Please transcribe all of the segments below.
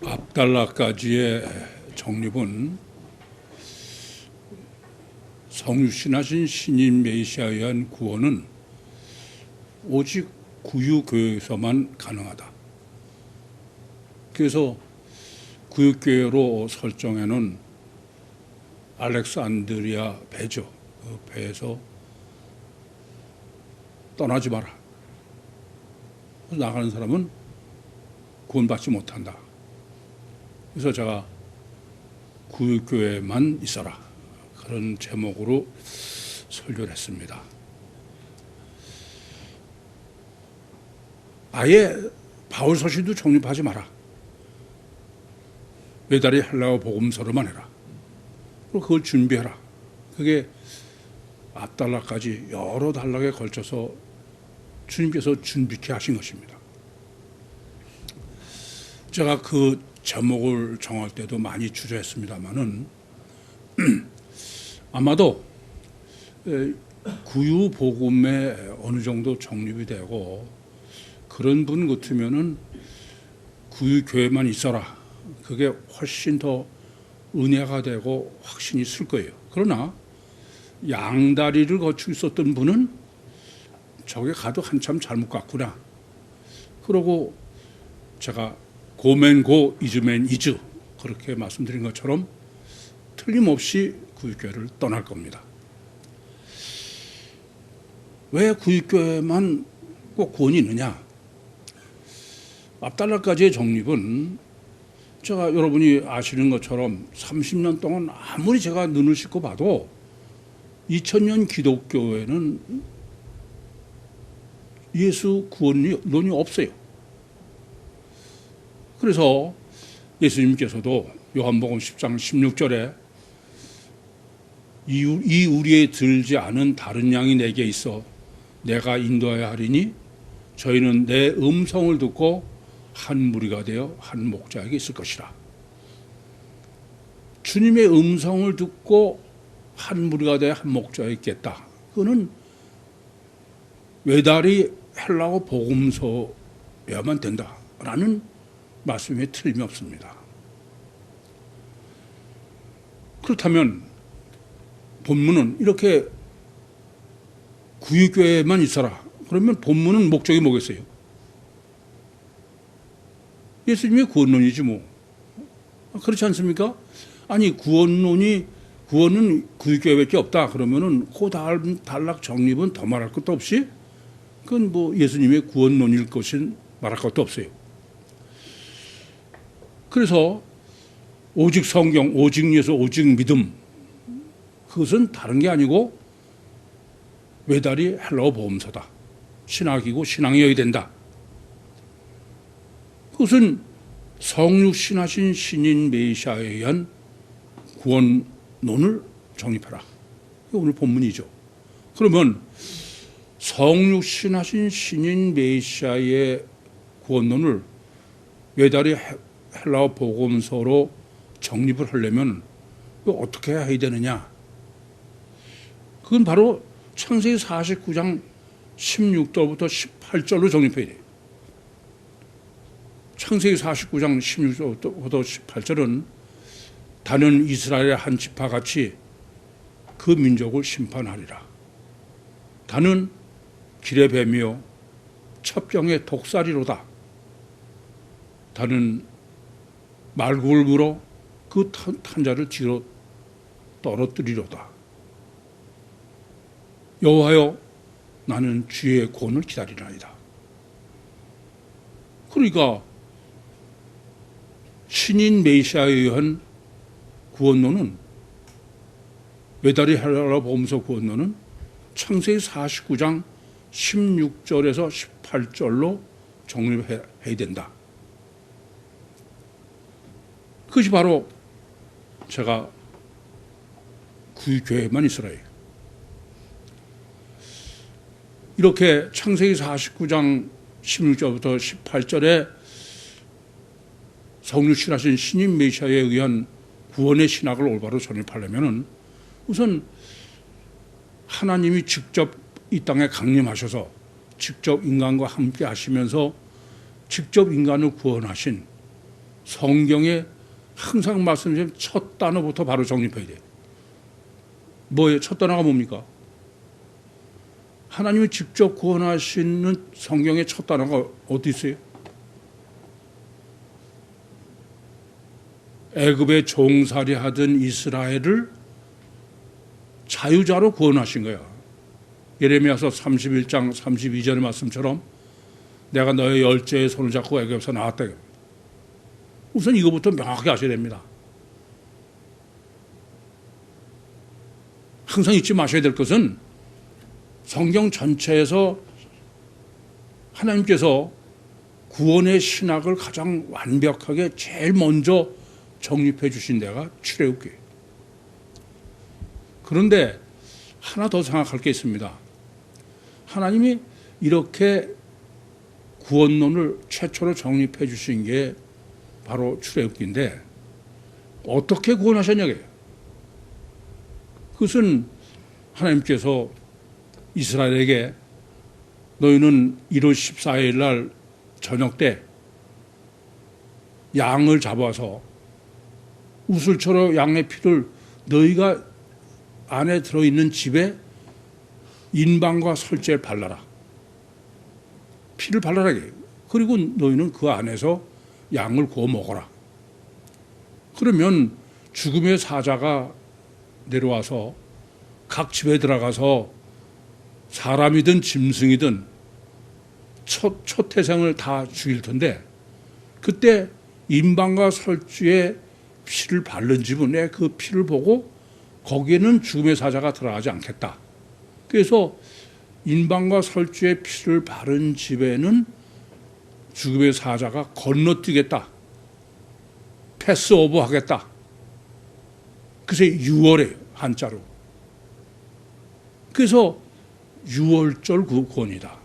압달라까지의 정립은 성육신하신 신인 메시아에 의한 구원은 오직 구유교회에서만 가능하다. 그래서 구유교회로 설정해놓은 알렉산드리아 배죠. 그 배에서 떠나지 마라. 나가는 사람은 구원받지 못한다. 그래서 제가 구유교회만 있어라. 그런 제목으로 설교를 했습니다. 아예 바울 서신도 정립하지 마라. 매달이 헬라어 복음서로만 해라. 그리고 그걸 준비해라. 그게 앞달락까지 여러 단락에 걸쳐서 주님께서 준비케 하신 것입니다. 제가 그 제목을 정할 때도 많이 주저했습니다만은 아마도 구유 복음에 어느 정도 정립이 되고 그런 분 같으면은 구유 교회만 있어라. 그게 훨씬 더 은혜가 되고 확신이 있을 거예요. 그러나 양다리를 거치고 있었던 분은 저게 가도 한참 잘못 갔구나. 그러고 제가 고맨 고 이즈맨 이즈 그렇게 말씀드린 것처럼 틀림없이 구유교회를 떠날 겁니다. 왜 구유교회만 꼭 구원이 있느냐? 앞달락까지의 정립은 제가 여러분이 아시는 것처럼 30년 동안 아무리 제가 눈을 씻고 봐도 2000년 기독교회는 예수 구원론이 없어요. 그래서 예수님께서도 요한복음 10장 16절에 이 우리에 들지 않은 다른 양이 내게 있어 내가 인도하여 하리니 저희는 내 음성을 듣고 한 무리가 되어 한 목자에게 있을 것이라. 주님의 음성을 듣고 한 무리가 되어 한 목자에 있겠다. 그거는 외다리 헬라어 복음서여야만 된다라는 말씀에 틀림이 없습니다. 그렇다면 본문은 이렇게 구유교회만 있어라. 그러면 본문은 목적이 뭐겠어요? 예수님의 구원론이지 뭐. 그렇지 않습니까? 아니 구원은 구유교회밖에 없다. 그러면은 그 다음 단락 정립은 더 말할 것도 없이 그건 뭐 예수님의 구원론일 것은 말할 것도 없어요. 그래서 오직 성경, 오직 예수, 오직 믿음 그것은 다른 게 아니고 외다리 헬라어 복음서다. 신학이고 신앙이어야 된다. 그것은 성육신하신 신인 메시아에 의한 구원론을 정립하라. 이게 오늘 본문이죠. 그러면 성육신하신 신인 메시아의 구원론을 외다리 헬라어 복음서로 정립을 하려면 어떻게 해야 되느냐? 그건 바로 창세기 49장 16절부터 18절로 정립해야 돼요. 창세기 49장 16절부터 18절은 다는 이스라엘의 한 지파같이 그 민족을 심판하리라. 다는 길의 뱀이요 첩경의 독사리로다. 다는 말구를 물어 그 탄자를 뒤로 떨어뜨리로다. 여호와여 나는 주의 구원을 기다리나이다. 그러니까 신인 메시아에 의한 구원론은 외다리 헬라어 복음서 구원론은 창세기 49장 16절에서 18절로 정립해야 된다. 그것이 바로 제가 구유교회만 있으라요. 이렇게 창세기 49장 16절부터 18절에 성육신하신 신인 메시아에 의한 구원의 신학을 올바로 전입하려면 우선 하나님이 직접 이 땅에 강림하셔서 직접 인간과 함께 하시면서 직접 인간을 구원하신 성경에 항상 말씀드린 첫 단어부터 바로 정립해야 돼요. 뭐예요? 첫 단어가 뭡니까? 하나님이 직접 구원하시는 성경의 첫 단어가 어디 있어요? 애굽에 종살이 하던 이스라엘을 자유자로 구원하신 거야. 예레미야서 31장 32절의 말씀처럼 내가 너의 열째의 손을 잡고 애굽에서 나왔다. 우선 이거부터 명확히 아셔야 됩니다. 항상 잊지 마셔야 될 것은 성경 전체에서 하나님께서 구원의 신학을 가장 완벽하게 제일 먼저 정립해 주신 데가 출애굽기예요. 그런데 하나 더 생각할 게 있습니다. 하나님이 이렇게 구원론을 최초로 정립해 주신 게 바로 출애굽기인데 어떻게 구원하셨냐고요. 그것은 하나님께서 이스라엘에게 너희는 1월 14일 날 저녁 때 양을 잡아서 우슬처럼 양의 피를 너희가 안에 들어있는 집에 인방과 설주에 발라라. 피를 발라라. 그리고 너희는 그 안에서 양을 구워 먹어라. 그러면 죽음의 사자가 내려와서 각 집에 들어가서 사람이든 짐승이든 첫 태생을 다 죽일 텐데 그때 인방과 설주에 피를 바른 집은 내 그 피를 보고 거기에는 죽음의 사자가 들어가지 않겠다. 그래서 인방과 설주에 피를 바른 집에는 죽음의 사자가 건너뛰겠다. 패스오버 하겠다. 그래서 6월에 한자로. 그래서 6월절 구원이다.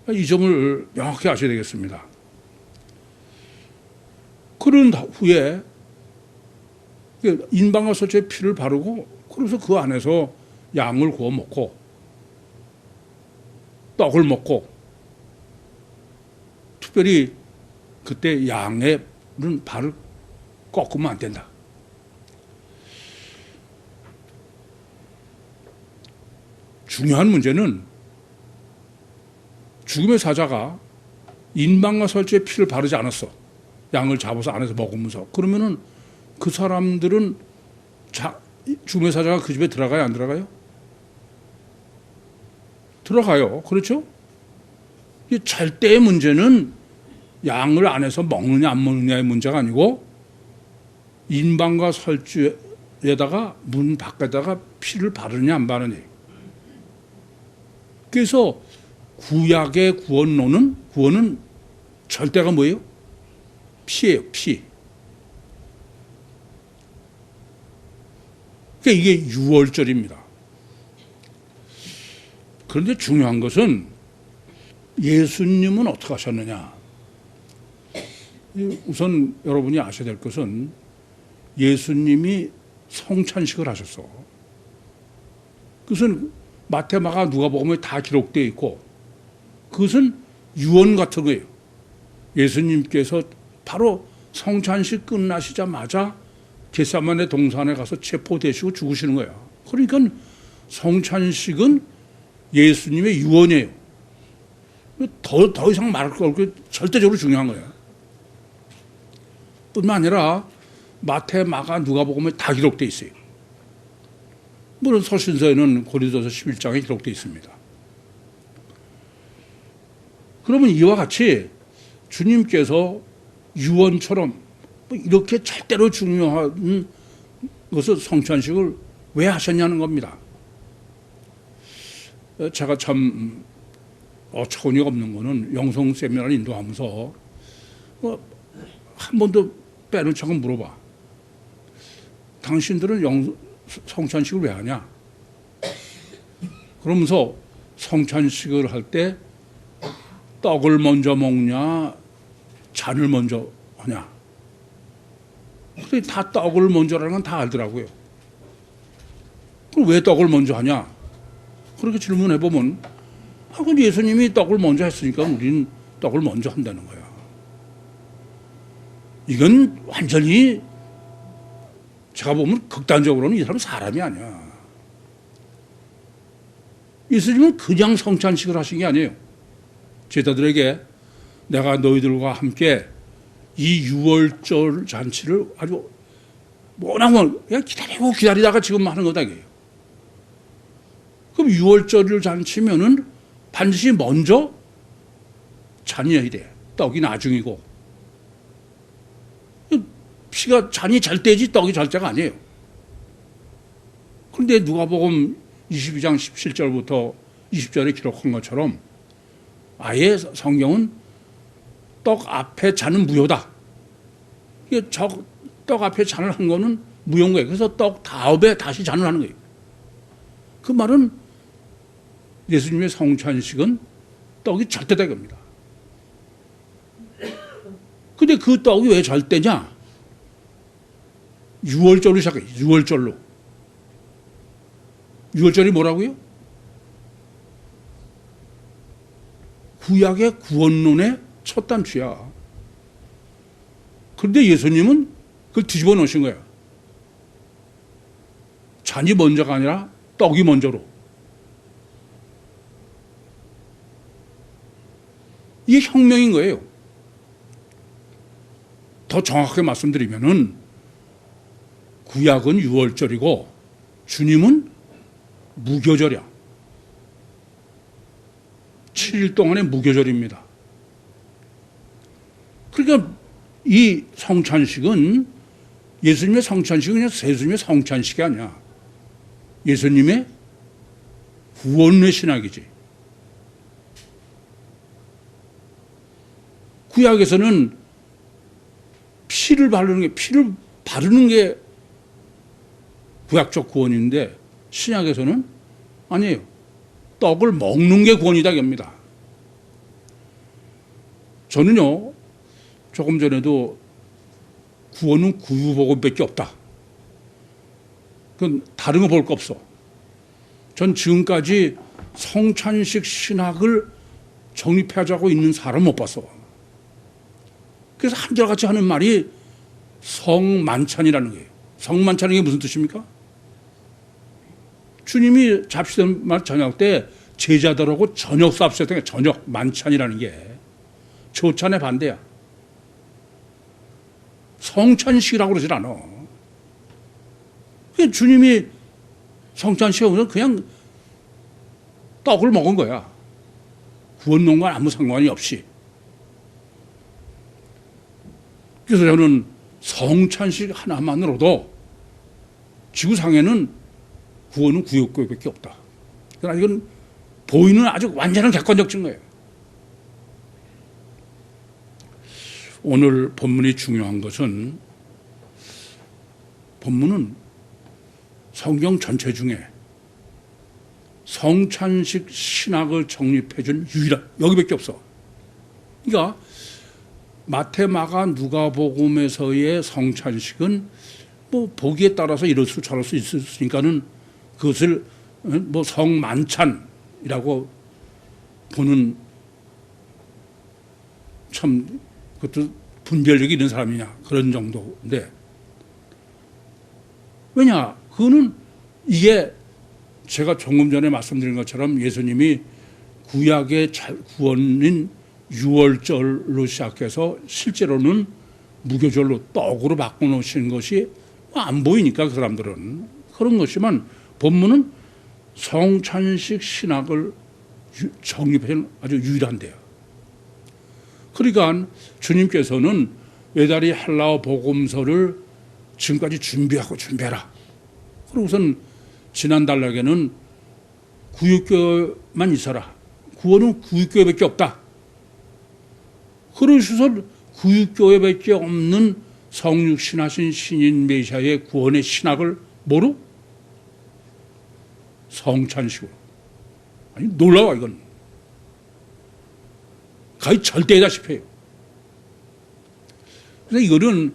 이 점을 명확히 아셔야 되겠습니다. 그런 후에 인방과 설주에 피를 바르고 그래서 그 안에서 양을 구워 먹고 떡을 먹고 특별히 그때 양의 발을 꺾으면 안 된다. 중요한 문제는 죽음의 사자가 인방과 설주에 피를 바르지 않았어. 양을 잡아서 안에서 먹으면서. 그러면은 그 사람들은 죽음의 사자가 그 집에 들어가요? 안 들어가요? 들어가요. 그렇죠? 잘 때의 문제는 양을 안에서 먹느냐 안 먹느냐의 문제가 아니고 인방과 설주에다가 문 밖에다가 피를 바르느냐 안 바르느냐. 그래서 구약의 구원은 절대가 뭐예요? 피예요. 피. 그러니까 이게 6월절입니다. 그런데 중요한 것은 예수님은 어떻게 하셨느냐. 우선 여러분이 아셔야 될 것은 예수님이 성찬식을 하셨어. 그것은 마태, 마가, 누가복음에 다 기록되어 있고 그것은 유언 같은 거예요. 예수님께서 바로 성찬식 끝나시자마자 겟세마네 동산에 가서 체포되시고 죽으시는 거예요. 그러니까 성찬식은 예수님의 유언이에요. 더 이상 말할 거 없고 절대적으로 중요한 거예요. 뿐만 아니라 마태, 마가, 누가복음에 다 기록되어 있어요. 물론 서신서에는 고린도서 11장에 기록되어 있습니다. 그러면 이와 같이 주님께서 유언처럼 이렇게 절대로 중요한 것을 성찬식을 왜 하셨냐는 겁니다. 제가 참 어처구니가 없는 거는 영성 세미나를 인도하면서 한 번도 빼는 척은 물어봐. 당신들은 성찬식을 왜 하냐? 그러면서 성찬식을 할 때 떡을 먼저 먹냐, 잔을 먼저 하냐? 근데 다 떡을 먼저라는 건 다 알더라고요. 그럼 왜 떡을 먼저 하냐? 그렇게 질문해보면, 그럼 예수님이 떡을 먼저 했으니까 우리는 떡을 먼저 한다는 거야. 이건 완전히 제가 보면 극단적으로는 이 사람은 사람이 아니야. 예수님은 그냥 성찬식을 하신 게 아니에요. 제자들에게 내가 너희들과 함께 이 유월절 잔치를 아주 워낙 그냥 기다리다가 지금 하는 거다 이게요. 그럼 유월절 잔치면은 반드시 먼저 잔이어야 돼. 떡이 나중이고. 피가 잔이 잘 때지 떡이 잘 때가 아니에요. 그런데 누가복음 22장 17절부터 20절에 기록한 것처럼 아예 성경은 떡 앞에 잔은 무효다. 이게 떡 앞에 잔을 한 거는 무효인 거예요. 그래서 떡 다음에 다시 잔을 하는 거예요. 그 말은 예수님의 성찬식은 떡이 잘 때다 이겁니다. 근데 그 떡이 왜 잘 때냐? 6월절로 시작해요. 6월절로. 6월절이 뭐라고요? 구약의 구원론의 첫 단추야. 그런데 예수님은 그걸 뒤집어 놓으신 거예요. 잔이 먼저가 아니라 떡이 먼저로. 이게 혁명인 거예요. 더 정확하게 말씀드리면은 구약은 유월절이고 주님은 무교절이야. 7일 동안의 무교절입니다. 그러니까 이 성찬식은 예수님의 성찬식은 그냥 예수님의 성찬식이 아니야. 예수님의 구원의 신학이지. 구약에서는 피를 바르는 게 구약적 구원인데 신약에서는 아니에요. 떡을 먹는 게 구원이다 이겁니다. 저는요, 조금 전에도 구원은 구유복음밖에 없다. 그건 다른 거 볼 거 없어. 전 지금까지 성찬식 신학을 정립하자고 있는 사람 못 봤어. 그래서 한결같이 하는 말이 성만찬이라는 거예요. 성만찬이 게 무슨 뜻입니까? 주님이 잡수던 저녁 때 제자들하고 저녁 쌉수했던 게 저녁 만찬이라는 게 조찬의 반대야. 성찬식이라고 그러질 않아. 주님이 성찬식에 오면 그냥 떡을 먹은 거야. 구원론과 아무 상관이 없이. 그래서 저는 성찬식 하나만으로도 지구상에는 구원은 구역교회밖에 없다. 그러나 이건 보이는 아주 완전한 객관적 증거예요. 오늘 본문이 중요한 것은 본문은 성경 전체 중에 성찬식 신학을 정립해준 유일한 여기밖에 없어. 그러니까 마태, 마가, 누가복음에서의 성찬식은 뭐 보기에 따라서 이럴 수 저럴 수 있으니까는 그것을 뭐 성만찬이라고 보는 참 그것도 분별력이 있는 사람이냐 그런 정도인데 왜냐 그거는 이게 제가 조금 전에 말씀드린 것처럼 예수님이 구약의 구원인 유월절로 시작해서 실제로는 무교절로 떡으로 바꿔놓으신 것이 안 보이니까 그 사람들은 그런 것이지만 본문은 성찬식 신학을 정립한 아주 유일한데요. 그러니까 주님께서는 외다리 헬라어 복음서를 지금까지 준비해라. 그러고선 지난달락에는 구육교만 있어라. 구원은 구육교회밖에 없다. 그러셔서 구육교회밖에 없는 성육신하신 신인 메시아의 구원의 신학을 뭐로? 성찬식으로. 아니 놀라워 이건. 거의 절대다시피 해요. 그래서 이거는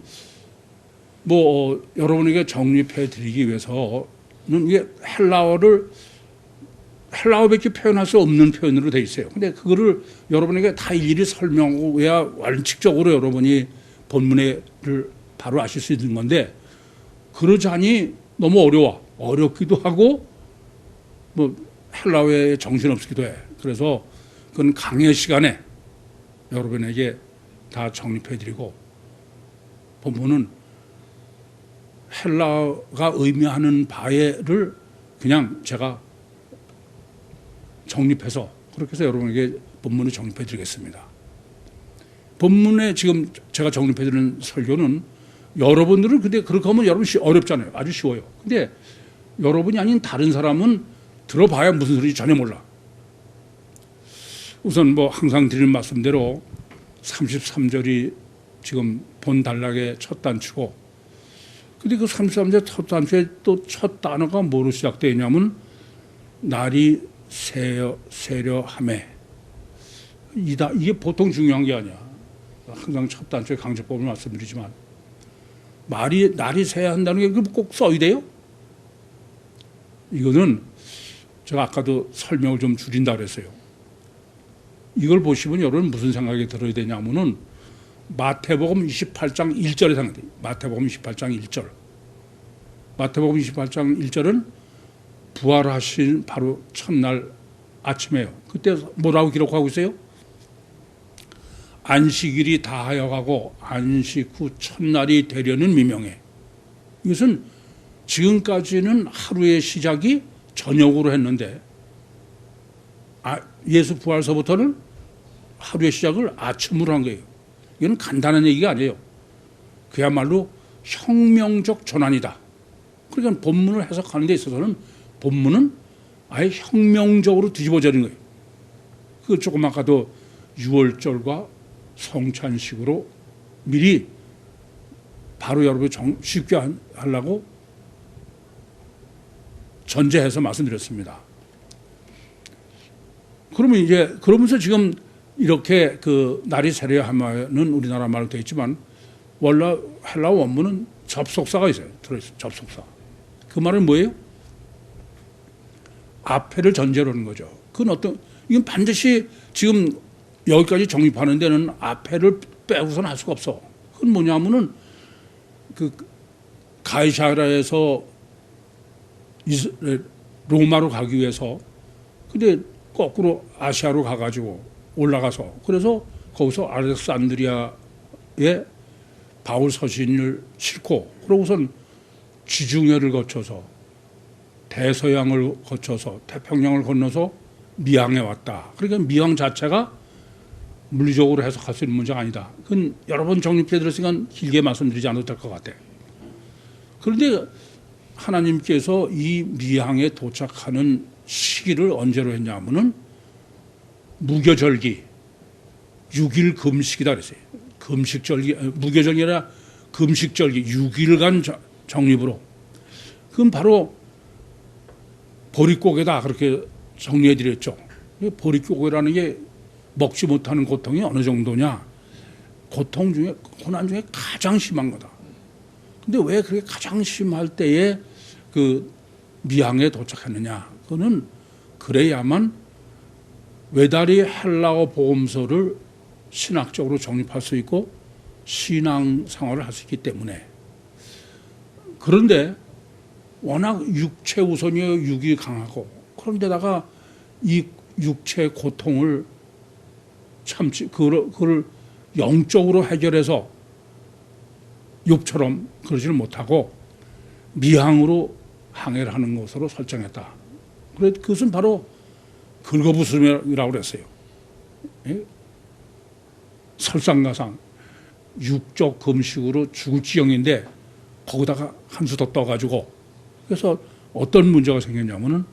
뭐 여러분에게 정립해 드리기 위해서는 이게 헬라어밖에 표현할 수 없는 표현으로 돼 있어요. 근데 그거를 여러분에게 다 일일이 설명하고 왜야 원칙적으로 여러분이 본문을 바로 아실 수 있는 건데 그러자니 너무 어렵기도 하고 뭐 헬라어에 정신없기도 해. 그래서 그건 강의 시간에 여러분에게 다 정립해드리고 본문은 헬라어가 의미하는 바를 그냥 제가 정립해서 그렇게 해서 여러분에게 본문을 정립해드리겠습니다. 본문에 지금 제가 정립해드리는 설교는 여러분들은 근데 그렇게 하면 여러분 어렵잖아요. 아주 쉬워요. 근데 여러분이 아닌 다른 사람은 들어봐야 무슨 소리인지 전혀 몰라. 우선 뭐 항상 드리는 말씀대로 33절이 지금 본 단락의 첫 단추고 근데 그 33절 첫 단추에 또 첫 단어가 뭐로 시작되어 있냐면 날이 세려하매 이게 보통 중요한 게 아니야. 항상 첫 단추에 강조법을 말씀드리지만 날이 새야 한다는 게 꼭 써야 돼요? 이거는 제가 아까도 설명을 좀 줄인다 그랬어요. 이걸 보시면 여러분 무슨 생각이 들어야 되냐면은 마태복음 28장 1절에 생각돼요. 마태복음 28장 1절. 마태복음 28장 1절은 부활하신 바로 첫날 아침에요. 그때 뭐라고 기록하고 있어요? 안식일이 다하여가고 안식 후 첫날이 되려는 미명에. 이것은 지금까지는 하루의 시작이 저녁으로 했는데 예수 부활서부터는 하루의 시작을 아침으로 한 거예요. 이건 간단한 얘기가 아니에요. 그야말로 혁명적 전환이다. 그러니까 본문을 해석하는 데 있어서는 본문은 아예 혁명적으로 뒤집어지는 거예요. 그 조금 아까도 6월절과 성찬식으로 미리 바로 여러분 쉽게 하려고 전제해서 말씀드렸습니다. 그러면 그러면서 지금 이렇게 그 날이 세려 하면은 우리나라 말로 되어 있지만 원래 헬라 원문은 접속사가 있어요. 들어있어요. 접속사. 그 말은 뭐예요? 앞에를 전제로 하는 거죠. 그건 이건 반드시 지금 여기까지 정립하는 데는 앞에를 빼고서는 할 수가 없어. 그건 뭐냐면은 그 가이사라에서 로마로 가기 위해서 근데 거꾸로 아시아로 가가지고 올라가서 그래서 거기서 알렉산드리아에 바울 서신을 싣고 그러고선 지중해를 거쳐서 대서양을 거쳐서 태평양을 건너서 미항에 왔다. 그러니까 미항 자체가 물리적으로 해석할 수 있는 문제가 아니다. 그건 여러 번 정립해 들었으니까 길게 말씀드리지 않아도 될 것 같아요. 그런데 하나님께서 이 미항에 도착하는 시기를 언제로 했냐면은 무교절기 6일 금식이다 그랬어요. 금식절기 무교절기 아니라 금식절기 6일간 정립으로 그건 바로 보릿고개다 그렇게 정리해 드렸죠. 보릿고개라는 게 먹지 못하는 고통이 어느 정도냐 고통 중에 고난 중에 가장 심한 거다. 근데 왜 그렇게 가장 심할 때에 그 미항에 도착했느냐 그거는 그래야만 외다리 헬라어 복음서를 신학적으로 정립할 수 있고 신앙 생활을 할 수 있기 때문에. 그런데 워낙 육체 우선이요 육이 강하고 그런데다가 이 육체 고통을 참지 그걸 영적으로 해결해서 욥처럼 그러지를 못하고 미항으로 항해를 하는 것으로 설정했다. 그래서 그것은 바로 긁어부스럼이라고 그랬어요. 예? 설상가상 육적 금식으로 죽을 지경인데 거기다가 한 수 더 떠가지고 그래서 어떤 문제가 생겼냐면은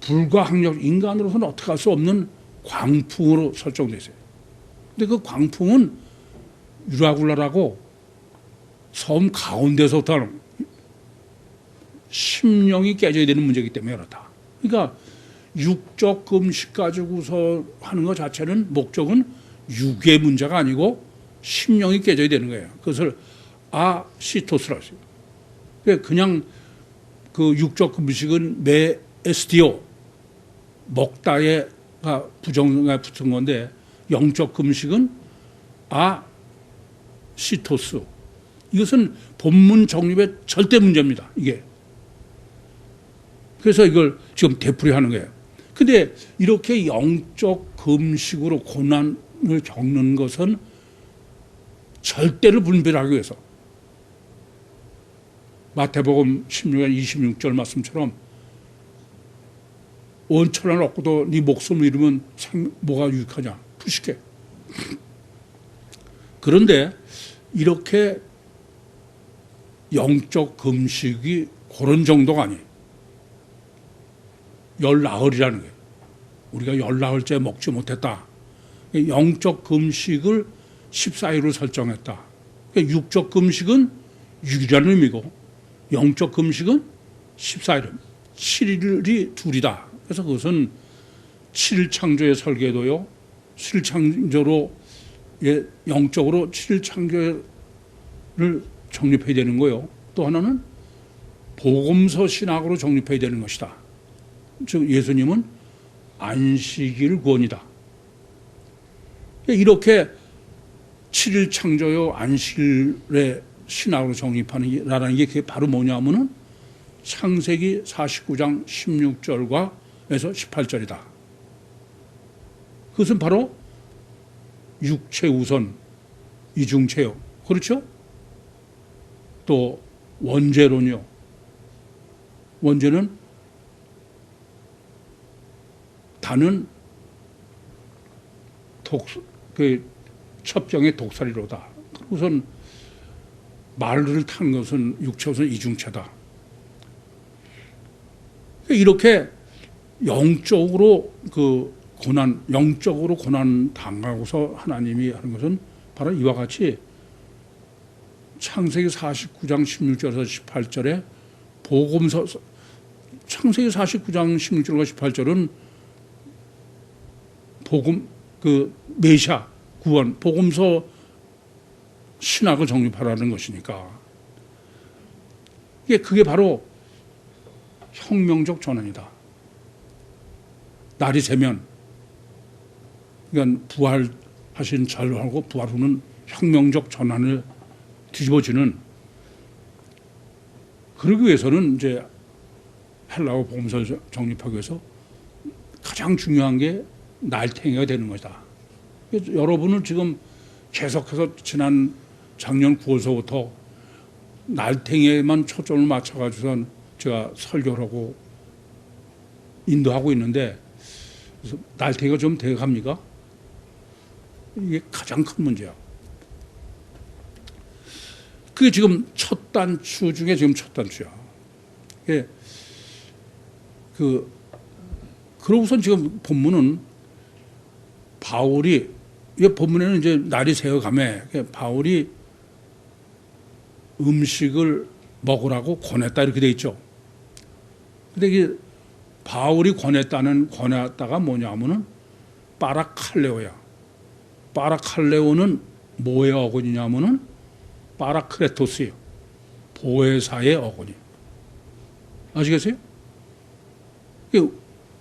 불가항력 인간으로서는 어떻게 할 수 없는 광풍으로 설정되어 있어요. 근데 그 광풍은 유라굴라라고 섬 가운데서부터 하는 심령이 깨져야 되는 문제이기 때문에 그렇다. 그러니까 육적 금식 가지고서 하는 것 자체는 목적은 육의 문제가 아니고 심령이 깨져야 되는 거예요. 그것을 아시토스라고 했어요. 그냥 그 육적 금식은 메에스티오 먹다에가 부정에 붙은 건데 영적 금식은 시토스. 이것은 본문 정립의 절대 문제입니다. 이게. 그래서 이걸 지금 되풀이하는 거예요. 근데 이렇게 영적 금식으로 고난을 겪는 것은 절대를 분별하기 위해서 마태복음 16장 26절 말씀처럼 원천을 얻고도 네 목숨을 잃으면 뭐가 유익하냐. 부식해. 그런데 이렇게 영적 금식이 그런 정도가 아니에요. 열 나흘이라는 거예요. 우리가 열 나흘째 먹지 못했다. 영적 금식을 14일로 설정했다. 육적 금식은 6일이라는 의미고 영적 금식은 14일, 7일이 둘이다. 그래서 그것은 7일 창조의 설계도요. 7일 창조로 영적으로 7일 창조를 정립해야 되는 거요. 또 하나는 복음서 신학으로 정립해야 되는 것이다. 즉 예수님은 안식일 구원이다. 이렇게 7일 창조요 안식일의 신학으로 정립하는 게 그게 바로 뭐냐면은 창세기 49장 16절과 에서 18절이다. 그것은 바로 육체 우선 이중체요. 그렇죠? 또 원죄론이요. 원죄는 다는 첩경의 독살이로다. 우선 말을 탄 것은 육체 우선 이중체다. 이렇게 영적으로 영적으로 고난 당하고서 하나님이 하는 것은 바로 이와 같이 창세기 49장 16절에서 18절에 복음서, 창세기 49장 16절과 18절은 메시아 구원, 복음서 신학을 정립하라는 것이니까 그게 바로 혁명적 전환이다. 날이 새면, 그러니까 부활하신 절하고 부활 후는 혁명적 전환을 뒤집어지는, 그러기 위해서는 이제 헬라어 복음서를 정립하기 위해서 가장 중요한 게 날탱이가 되는 것이다. 여러분은 지금 계속해서 작년 9월서부터 날탱이에만 초점을 맞춰가지고선 제가 설교를 하고 인도하고 있는데, 그래서 날탱이가 좀 돼갑니까? 이게 가장 큰 문제야. 그게 지금 첫 단추 중에 지금 첫 단추야. 그러고선 지금 본문은 바울이, 이 본문에는 이제 날이 새어가매 바울이 음식을 먹으라고 권했다 이렇게 돼 있죠. 근데 이게 바울이 권했다가 뭐냐면은 파라칼레오야. 파라칼레오는 뭐의 어근이냐면은 파라크레토스예요. 보혜사의 어근이. 아시겠어요?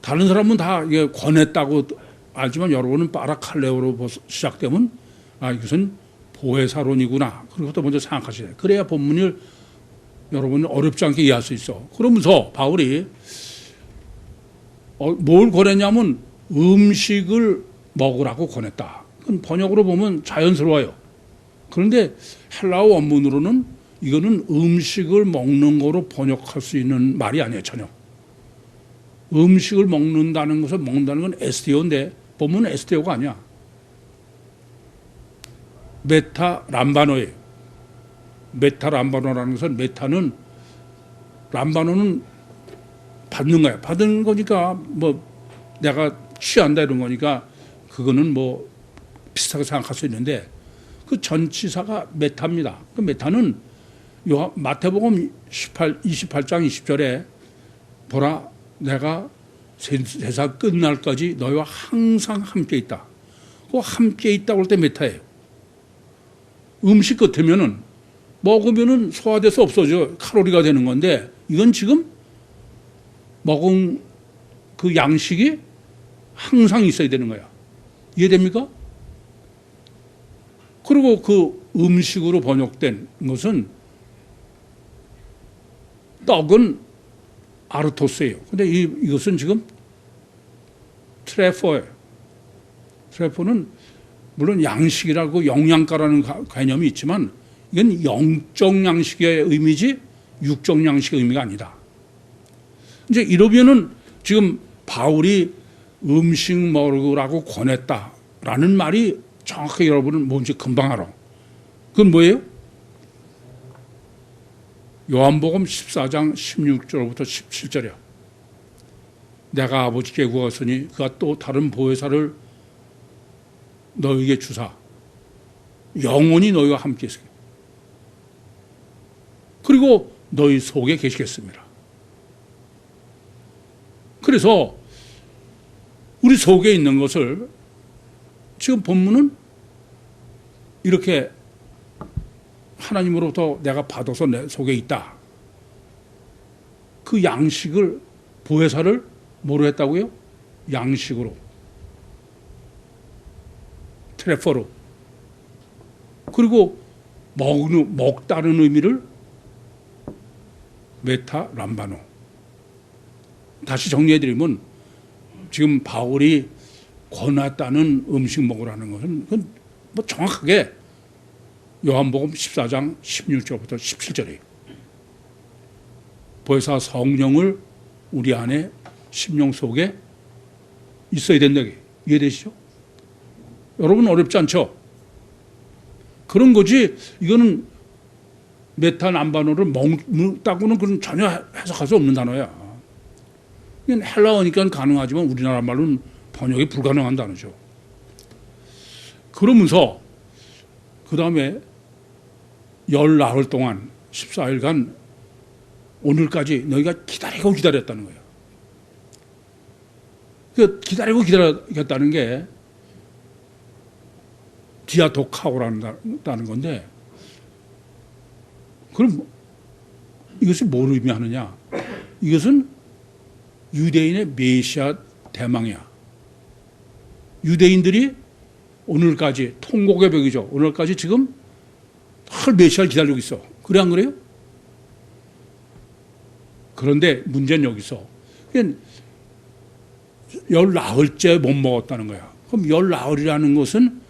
다른 사람은 다 이게 권했다고 알지만 여러분은 파라칼레오로 시작되면 이것은 보혜사론이구나. 그것부터 먼저 생각하셔야 돼요. 그래야 본문을 여러분은 어렵지 않게 이해할 수 있어. 그러면서 바울이 뭘 권했냐면 음식을 먹으라고 권했다. 그건 번역으로 보면 자연스러워요. 그런데 헬라어 원문으로는 이거는 음식을 먹는 거로 번역할 수 있는 말이 아니에요. 전혀. 음식을 먹는다는 건 에스테오인데 본문은 에스테오가 아니야. 메타 람바노예요. 메타 람바노라는 것은 람바노는 받는 거야. 받은 거니까 뭐 내가 취한다 이런 거니까 그거는 뭐 비슷하게 생각할 수 있는데 그 전치사가 메타입니다. 그 메타는 마태복음 28장 20절에 보라 내가 세상 끝날까지 너희와 항상 함께 있다. 그 함께 있다고 할 때 메타예요. 음식 같으면은 먹으면은 소화돼서 없어져 칼로리가 되는 건데 이건 지금 먹은 그 양식이 항상 있어야 되는 거야. 이해됩니까? 그리고 그 음식으로 번역된 것은 떡은 아르토스예요. 근데 이것은 지금 트레퍼예요. 트레퍼는 물론 양식이라고 영양가라는 개념이 있지만 이건 영적 양식의 의미지 육적 양식의 의미가 아니다. 이제 이러면은 지금 바울이 음식 먹으라고 권했다라는 말이 정확하게 여러분은 뭔지 금방 알아. 그건 뭐예요? 요한복음 14장 16절부터 17절이야. 내가 아버지께 구하였으니 그가 또 다른 보혜사를 너에게 주사 영원히 너희와 함께 있으게 그리고 너희 속에 계시겠습니다. 그래서 우리 속에 있는 것을 지금 본문은 이렇게 하나님으로부터 내가 받아서 내 속에 있다. 그 양식을 보혜사를 뭐로 했다고요? 양식으로. 트레퍼로. 그리고 먹다는 의미를 메타 람바노. 다시 정리해드리면 지금 바울이 권했다는 음식 먹으라는 것은 그건 뭐 정확하게 요한복음 14장 16절부터 17절이에요. 보혜사 성령을 우리 안에 심령 속에 있어야 된다. 이해되시죠? 여러분 어렵지 않죠? 그런 거지 이거는 메탄암바노를 먹다고는 그건 전혀 해석할 수 없는 단어야. 이건 헬라어니까 가능하지만 우리나라 말로는 번역이 불가능한 단어죠. 그러면서 그 다음에 14일 동안 14일간 오늘까지 너희가 기다리고 기다렸다는 거예요. 그 기다리고 기다렸다는 게 디아도카오라는 건데 그럼 이것이 뭘 의미하느냐? 이것은 유대인의 메시아 대망이야. 유대인들이 오늘까지 통곡의 벽이죠. 오늘까지 지금 늘 메시아를 기다리고 있어. 그래 안 그래요? 그런데 문제는 여기서 14일째 못 먹었다는 거야. 그럼 14일이라는 것은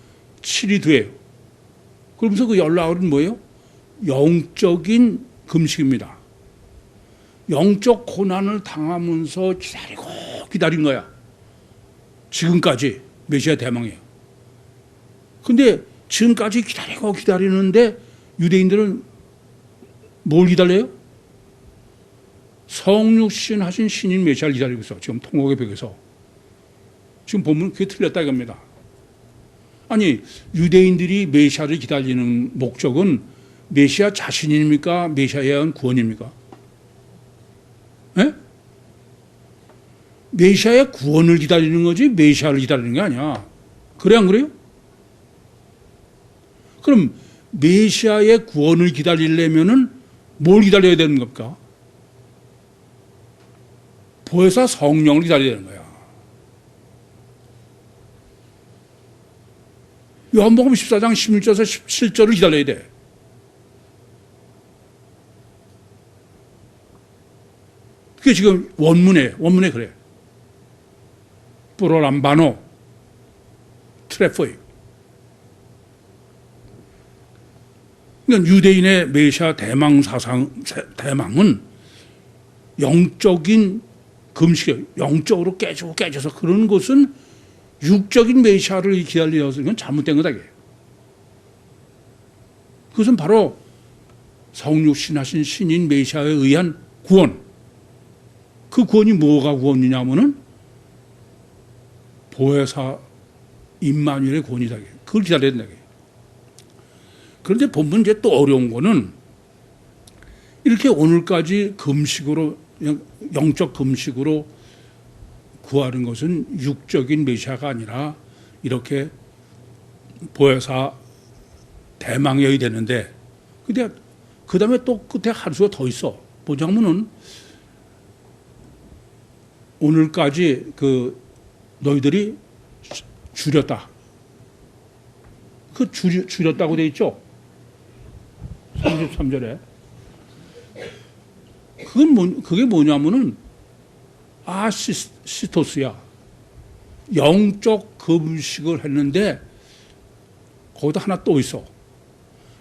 7이 돼요. 그러면서 그 14일은 뭐예요? 영적인 금식입니다. 영적 고난을 당하면서 기다리고 기다린 거야. 지금까지 메시아 대망이에요. 근데 지금까지 기다리고 기다리는데 유대인들은 뭘 기다려요? 성육신 하신 신인 메시아를 기다리고 있어. 지금 통곡의 벽에서. 지금 보면 그게 틀렸다 이겁니다. 아니 유대인들이 메시아를 기다리는 목적은 메시아 자신입니까? 메시아에 의한 구원입니까? 에? 메시아의 구원을 기다리는 거지 메시아를 기다리는 게 아니야. 그래 안 그래요? 그럼 메시아의 구원을 기다리려면은 뭘 기다려야 되는 겁니까? 보혜사 성령을 기다려야 되는 거야. 요한복음 14장 16절에서 17절을 기다려야 돼. 그게 지금 원문에 그래. 프로람바노 트레포이. 그러니까 유대인의 메시아 대망 사상, 대망은 영적인 금식이에요. 영적으로 깨져서 그런 것은 육적인 메시아를 기다려서 이건 잘못된 거다. 그것은 바로 성육신하신 신인 메시아에 의한 구원. 그 구원이 뭐가 구원이냐 하면은 보혜사 임마누엘의 구원이다. 그걸 기다려야 된다. 그런데 본문 이제 또 어려운 거는 이렇게 오늘까지 금식으로 영적 금식으로 구하는 것은 육적인 메시아가 아니라 이렇게 보혜사 대망이어야 되는데 근데 그 다음에 또 끝에 한 수가 더 있어. 보자면은 오늘까지 그 너희들이 줄였다. 그 줄였다고 돼 있죠. 33절에. 그게 뭐냐면은 아시스토스야. 영적 금식을 했는데 거기다 하나 또 있어.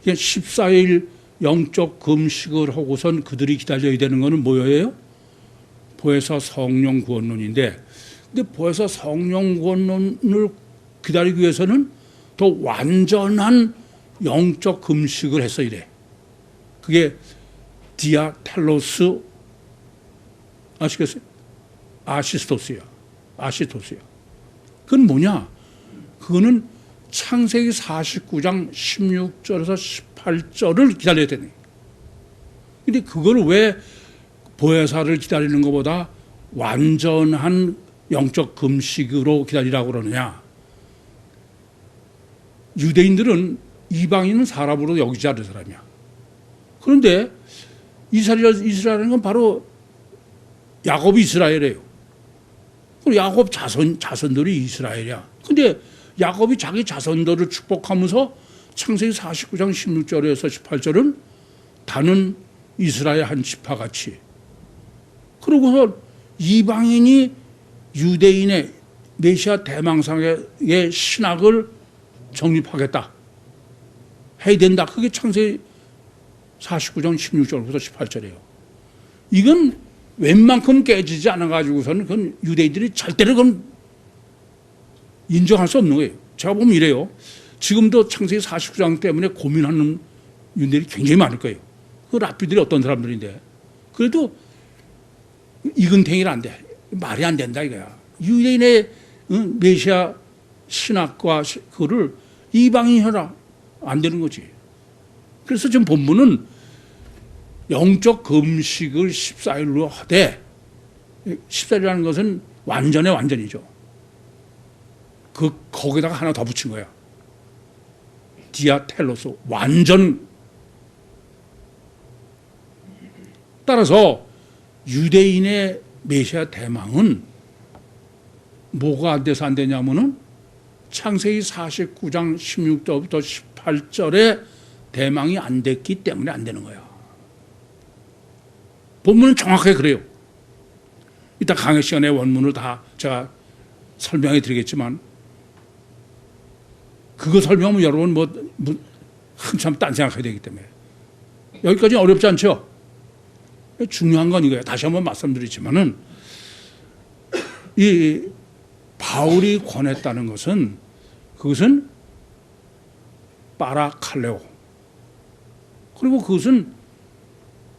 14일 영적 금식을 하고선 그들이 기다려야 되는 거는 뭐예요? 보혜사 성령 구원론인데, 근데 보혜사 성령 구원론을 기다리기 위해서는 더 완전한 영적 금식을 해서 이래. 그게 디아텔로스 아시겠어요? 아시스토스야. 그건 뭐냐? 그거는 창세기 49장 16절에서 18절을 기다려야 되네. 근데 그걸 왜 보혜사를 기다리는 것보다 완전한 영적 금식으로 기다리라고 그러느냐? 유대인들은 이방인은 사람으로 여기지 않는 사람이야. 그런데 이스라엘은 건 바로 야곱이 이스라엘이에요. 야곱 자손들이 이스라엘이야. 근데 야곱이 자기 자손들을 축복하면서 창세기 49장 16절에서 18절은 다는 이스라엘 한 지파같이, 그러고서 이방인이 유대인의 메시아 대망상의 신학을 정립하겠다 해야 된다. 그게 창세기 49장 16절부터 18절이에요. 이건 웬만큼 깨지지 않아가지고서는 그건 유대인들이 절대로 그건 인정할 수 없는 거예요. 제가 보면 이래요. 지금도 창세기 49장 때문에 고민하는 유대인들이 굉장히 많을 거예요. 그 랍비들이 어떤 사람들인데. 그래도 이근탱이는 안 돼. 말이 안 된다 이거야. 유대인의 메시아 신학과 그거를 이방인이 해라. 안 되는 거지. 그래서 지금 본문은 영적 금식을 14일로 하되, 14일이라는 것은 완전의 완전이죠. 거기다가 하나 더 붙인 거야. 디아텔로스, 완전. 따라서 유대인의 메시아 대망은 뭐가 안 돼서 안 되냐면은 창세기 49장 16절부터 18절에 대망이 안 됐기 때문에 안 되는 거야. 본문은 정확하게 그래요. 이따 강의 시간에 원문을 다 제가 설명해 드리겠지만, 그거 설명하면 여러분 한참 딴 생각해야 되기 때문에. 여기까지는 어렵지 않죠? 중요한 건 이거예요. 다시 한번 말씀드리지만은, 이 바울이 권했다는 것은, 그것은 파라칼레오. 그리고 그것은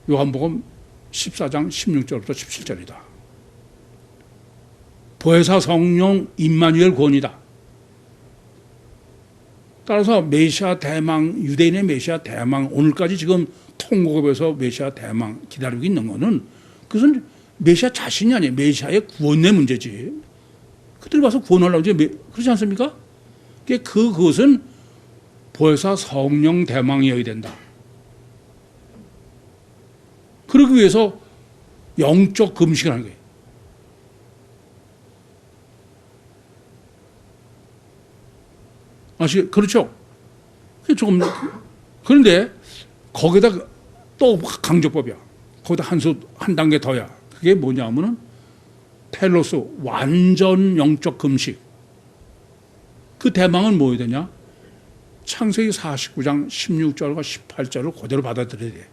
요한복음 14장 16절부터 17절이다. 보혜사 성령 임마누엘 구원이다. 따라서 메시아 대망, 유대인의 메시아 대망, 오늘까지 지금 통곡업에서 메시아 대망 기다리고 있는 것은, 그것은 메시아 자신이 아니에요. 메시아의 구원의 문제지. 그들 봐서 구원하려고 하지, 그렇지 않습니까? 그것은 보혜사 성령 대망이어야 된다. 그러기 위해서 영적 금식을 하는 거예요. 그렇죠? 조금, 그런데 거기다 또 강조법이야. 거기다 한 단계 더야. 그게 뭐냐면은 텔로스, 완전 영적 금식. 그 대망은 뭐여야 되냐? 창세기 49장 16절과 18절을 그대로 받아들여야 돼.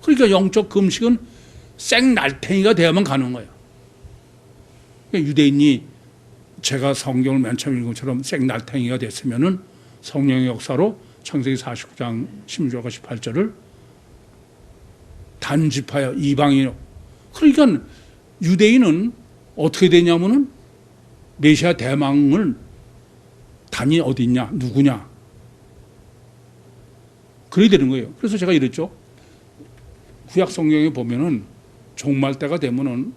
그러니까 영적 금식은 생날탱이가 돼야만 가는 거예요. 그러니까 유대인이 제가 성경을 맨 처음 읽은 것처럼 생날탱이가 됐으면은 성령의 역사로 창세기 49장 16절과 18절을 단집하여 이방인으로. 그러니까 유대인은 어떻게 되냐면은 메시아 대망을 단이 어디 있냐, 누구냐. 그래야 되는 거예요. 그래서 제가 이랬죠. 구약 성경에 보면은 종말 때가 되면은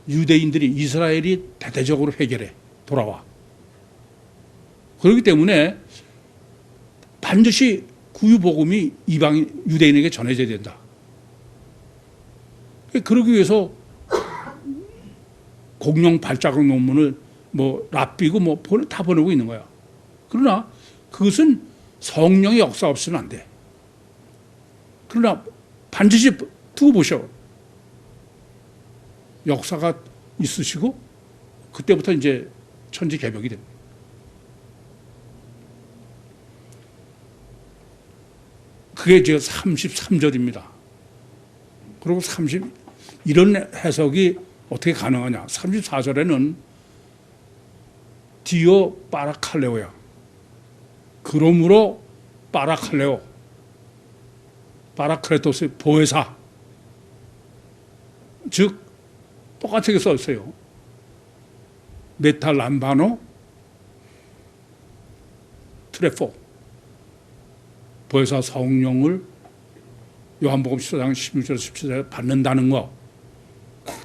유대인들이, 이스라엘이 대대적으로 해결해. 돌아와. 그렇기 때문에 반드시 구유복음이 유대인에게 전해져야 된다. 그러기 위해서 공룡 발자국 논문을 랍비고 다 보내고 있는 거야. 그러나 그것은 성령의 역사 없이는 안 돼. 그러나 반드시 두고 보셔. 역사가 있으시고 그때부터 이제 천지개벽이 됩니다. 그게 이제 33절입니다. 그리고 이런 해석이 어떻게 가능하냐. 34절에는 디오 파라칼레오야. 그러므로 파라칼레오. 파라크레토스 보혜사. 즉 똑같게 써 있어요. 메탈 람바노 트레포. 보혜사 성령을 요한복음 14장 16절 17절에 받는다는 거.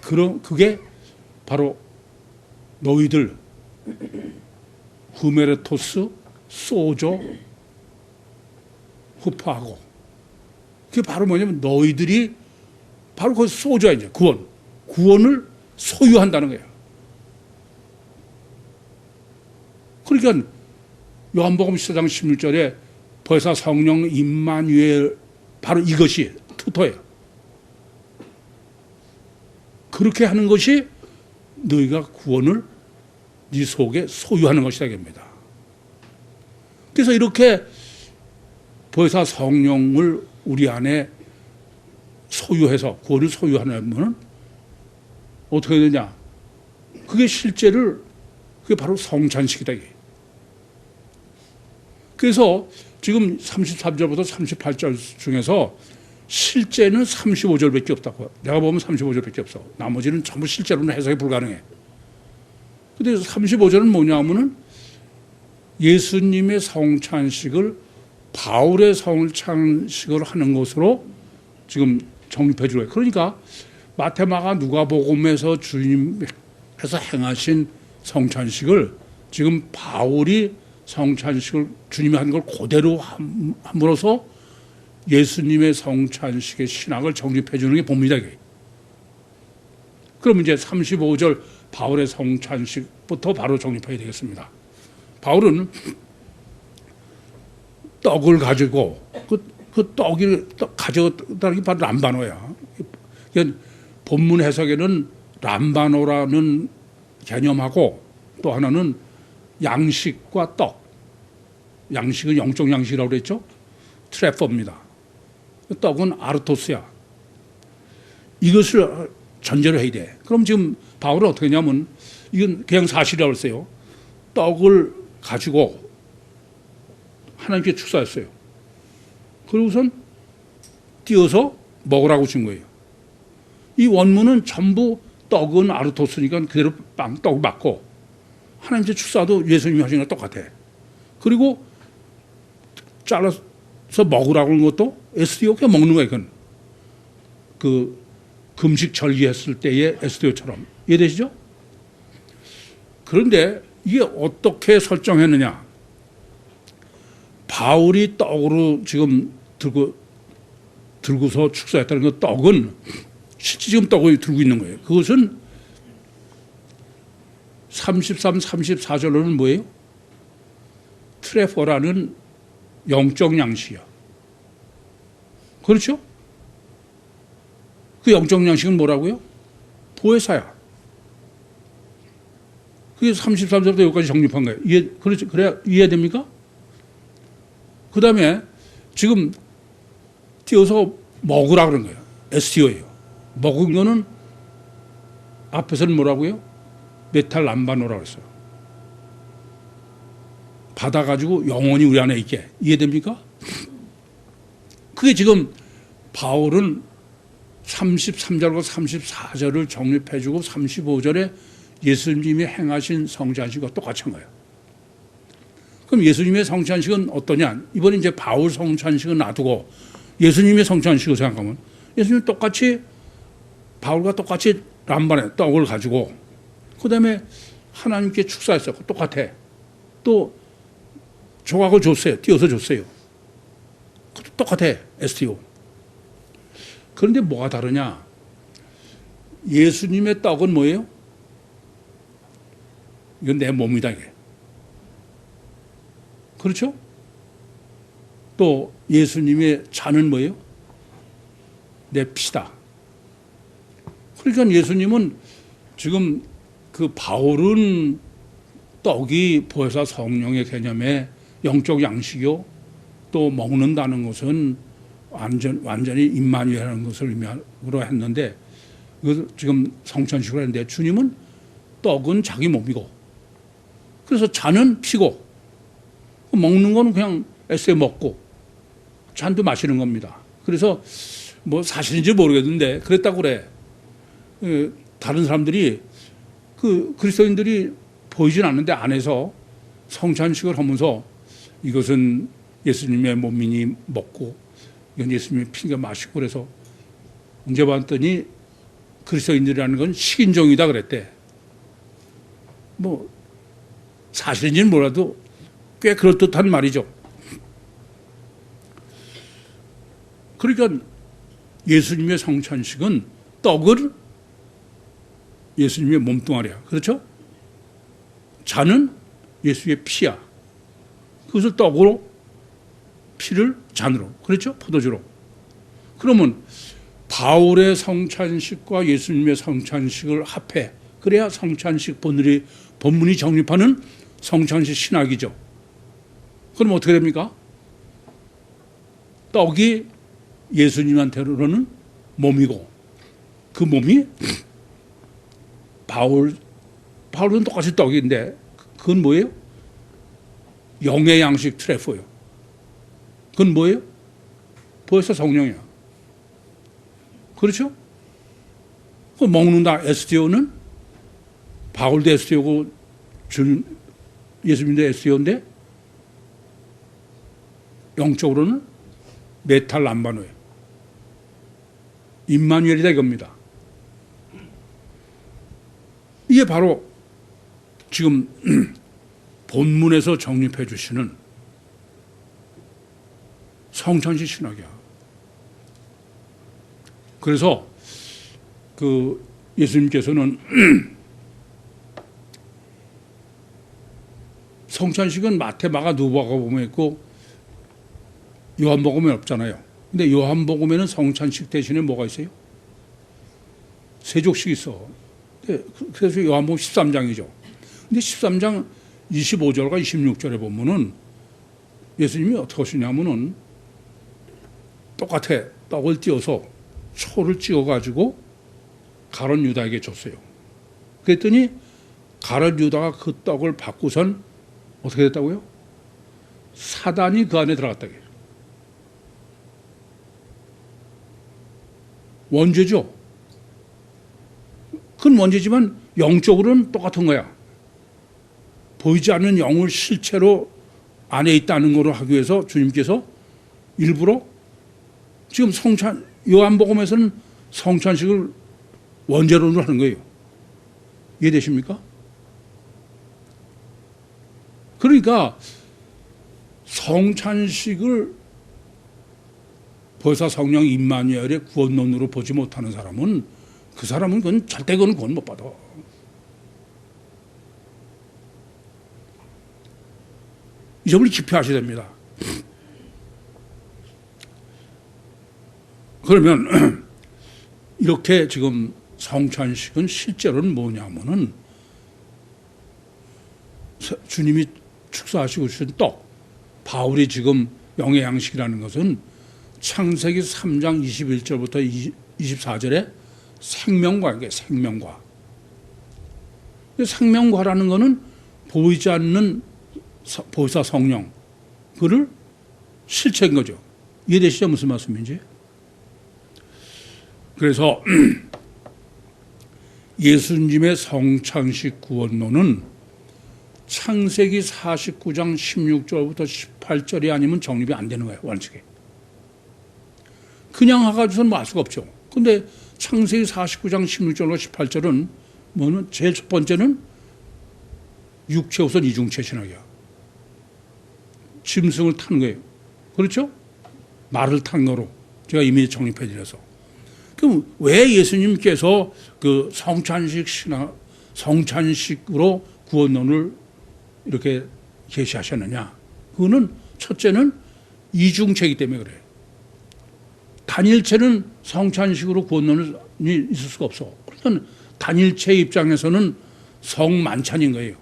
그게 바로 너희들 후메레토스 소조 후파하고 그게 바로 뭐냐면 너희들이 바로 그 소조야 이제 구원을 소유한다는 거예요. 그러니까 요한복음 14장 16절에 보혜사 성령 임마누엘 바로 이것이 투토예요. 그렇게 하는 것이 너희가 구원을 네 속에 소유하는 것이다 입니다. 그래서 이렇게 보혜사 성령을 우리 안에 소유해서 구원을 소유하려면 어떻게 되냐? 그게 그게 바로 성찬식이다. 그래서 지금 33절부터 38절 중에서 실제는 35절밖에 없다고. 내가 보면 35절밖에 없어. 나머지는 전부 실제로는 해석이 불가능해. 근데 35절은 뭐냐면은 예수님의 성찬식을 바울의 성찬식을 하는 것으로 지금 정립해 주고요. 그러니까 마태, 마가, 누가복음에서 주님께서 행하신 성찬식을 지금 바울이 성찬식을 주님이 한 걸 그대로 함으로써 예수님의 성찬식의 신학을 정립해 주는 게 봅니다. 그럼 이제 35절 바울의 성찬식부터 바로 정립해야 되겠습니다. 바울은 떡을 가지고 그 떡을 가져다는 게 바로 람바노야. 본문 해석에는 람바노라는 개념하고 또 하나는 양식과 떡. 양식은 영적 양식이라고 그랬죠. 트레퍼입니다. 떡은 아르토스야. 이것을 전제로 해야 돼. 그럼 지금 바울은 어떻게 하냐면 이건 그냥 사실이라고 했어요. 떡을 가지고 하나님께 축사했어요. 그리고선 띄어서 먹으라고 준 거예요. 이 원문은 전부 떡은 아르토스니까 그대로 떡 맞고 하나님께 축사도 예수님이 하신 거랑 똑같아. 그리고 잘라서 먹으라고 하는 것도 SDO 그냥 먹는 거예요. 그건. 그 금식 절기했을 때의 SDO처럼. 이해되시죠? 그런데 이게 어떻게 설정했느냐. 바울이 떡으로 지금 들고서 축사했다는 그 떡은 실제 지금 떡을 들고 있는 거예요. 그것은 33, 34절로는 뭐예요? 트레퍼라는 영적 양식이야. 그렇죠? 그 영적 양식은 뭐라고요? 보혜사야. 그게 33절부터 여기까지 정립한 거예요. 그렇죠? 그래야 이해됩니까? 그 다음에 지금 띄어서 먹으라 그런 거예요. STO예요. 먹은 거는 앞에서는 뭐라고요? 메탈 람바노라고 했어요. 받아가지고 영원히 우리 안에 있게. 이해됩니까? 그게 지금 바울은 33절과 34절을 정립해주고 35절에 예수님이 행하신 성찬식과 똑같이 한 거예요. 그럼 예수님의 성찬식은 어떠냐? 이번에 이제 바울 성찬식은 놔두고 예수님의 성찬식을 생각하면 예수님은 똑같이 바울과 똑같이 람반의 떡을 가지고 그 다음에 하나님께 축사했어요. 똑같아. 또 조각을 줬어요. 띄어서 줬어요. 똑같아. STO. 그런데 뭐가 다르냐? 예수님의 떡은 뭐예요? 이건 내 몸이다. 이게. 그렇죠? 또 예수님의 잔은 뭐예요? 내 피다. 그러니까 예수님은 지금 그 바울은 떡이 보혜사 성령의 개념의 영적 양식이요. 또 먹는다는 것은 완전히 임마누엘이라는 것을 의미로 했는데 지금 성찬식을 했는데 주님은 떡은 자기 몸이고 그래서 잔은 피고 먹는 거는 그냥 애써 먹고 잔도 마시는 겁니다. 그래서 뭐 사실인지 모르겠는데 그랬다고 그래. 다른 사람들이 그 그리스도인들이 보이진 않는데 안에서 성찬식을 하면서 이것은 예수님의 몸이니 먹고 이건 예수님의 피가 마시고 그래서 이제 봤더니 그리스도인들이라는 건 식인종이다 그랬대. 뭐 사실인지는 몰라도 꽤 그럴듯한 말이죠. 그러니까 예수님의 성찬식은 떡을 예수님의 몸뚱아리야. 그렇죠? 잔은 예수의 피야. 그것을 떡으로 피를 잔으로. 그렇죠? 포도주로. 그러면 바울의 성찬식과 예수님의 성찬식을 합해. 그래야 성찬식 본문이 정립하는 성찬식 신학이죠. 그럼 어떻게 됩니까? 떡이 예수님한테로는 몸이고 그 몸이 바울은 똑같이 떡인데 그건 뭐예요? 영의 양식 트레포예요. 그건 뭐예요? 보혜사 성령이야. 그렇죠? 그 먹는다 에스티오는 바울도 에스티오고 예수님도 에스티오인데 영적으로는 메탈 람바노예요. 임마누엘이다 이겁니다. 이게 바로 지금 본문에서 정립해 주시는 성찬식 신학이야. 그래서 그 예수님께서는 성찬식은 마태, 마가, 누가복음에 있고 요한복음에 없잖아요. 근데 요한복음에는 성찬식 대신에 뭐가 있어요? 세족식 있어. 그래서 요한복음 13장이죠. 근데 13장 25절과 26절에 보면은 예수님이 어떻게 하시냐면은 똑같아. 떡을 띄어서 초를 찍어가지고 가룟 유다에게 줬어요. 그랬더니 가룟 유다가 그 떡을 받고선 어떻게 됐다고요? 사단이 그 안에 들어갔다고 해요. 원죄죠. 그건 원죄지만 영적으로는 똑같은 거야. 보이지 않는 영을 실체로 안에 있다는 거로 하기 위해서 주님께서 일부러 지금 요한복음에서는 성찬식을 원죄론으로 하는 거예요. 이해되십니까? 그러니까 성찬식을 보혜사 성령 임마누엘의 구원론으로 보지 못하는 사람은 그 사람은 그건 절대 그건 구원 못 받아. 이 점을 깊이 아셔야 됩니다. 그러면 이렇게 지금 성찬식은 실제로는 뭐냐면은 주님이 축사하시고 주신 떡, 바울이 지금 영의 양식이라는 것은 창세기 3장 21절부터 24절에 생명과인 거예요. 생명과. 생명과라는 것은 보이지 않는 보혜사 성령, 그를 실체인 거죠. 이해되시죠? 무슨 말씀인지? 그래서 예수님의 성찬식 구원론은 창세기 49장 16절부터 18절이 아니면 정립이 안 되는 거예요. 원칙에. 그냥 하가지고는 뭐 알 수가 없죠. 근데 창세기 49장 16절과 18절은 뭐는 제일 첫 번째는 육체 우선 이중체 신학이야. 짐승을 타는 거예요. 그렇죠? 말을 탄 거로 제가 이미 정립해 드려서. 그럼 왜 예수님께서 그 성찬식으로 구원론을 이렇게 계시하셨느냐? 그거는 첫째는 이중체이기 때문에 그래요. 단일체는 성찬식으로 구원론이 있을 수가 없어. 그러니까 단일체 입장에서는 성만찬인 거예요.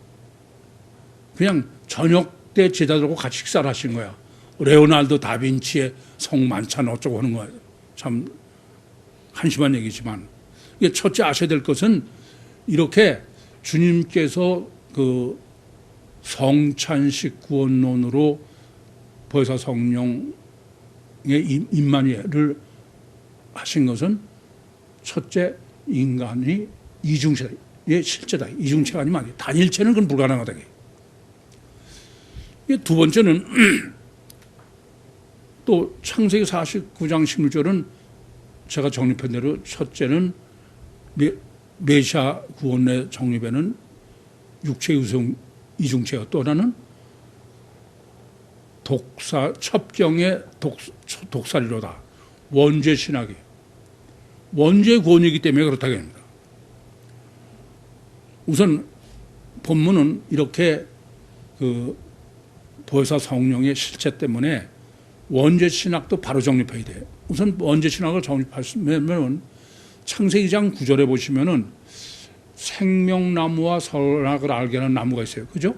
그냥 저녁 때 제자들하고 같이 식사를 하신 거야. 레오나르도 다빈치의 성만찬 어쩌고 하는 거야. 참 한심한 얘기지만, 이게 첫째 아셔야 될 것은 이렇게 주님께서 그 성찬식 구원론으로 보혜사 성령의 임마누엘을 하신 것은 첫째, 인간이 이중체의 실제다. 이중체가 아니면 단일체는 그건 불가능하다. 두 번째는 또 창세기 49장 16절은 제가 정립한 대로 첫째는 메시아 구원의 정립에는 육체의 우성 이중체가, 또 하나는 첩경의 독살이로다. 원죄 신학이 원죄 구원이기 때문에 그렇다고 합니다. 우선 본문은 이렇게 그 보혜사 성령의 실체 때문에 원죄 신학도 바로 정립해야 돼요. 우선 원죄 신학을 정립하시면 창세기 2장 9절에 보시면은 생명나무와 선악을 알게 하는 나무가 있어요. 그죠?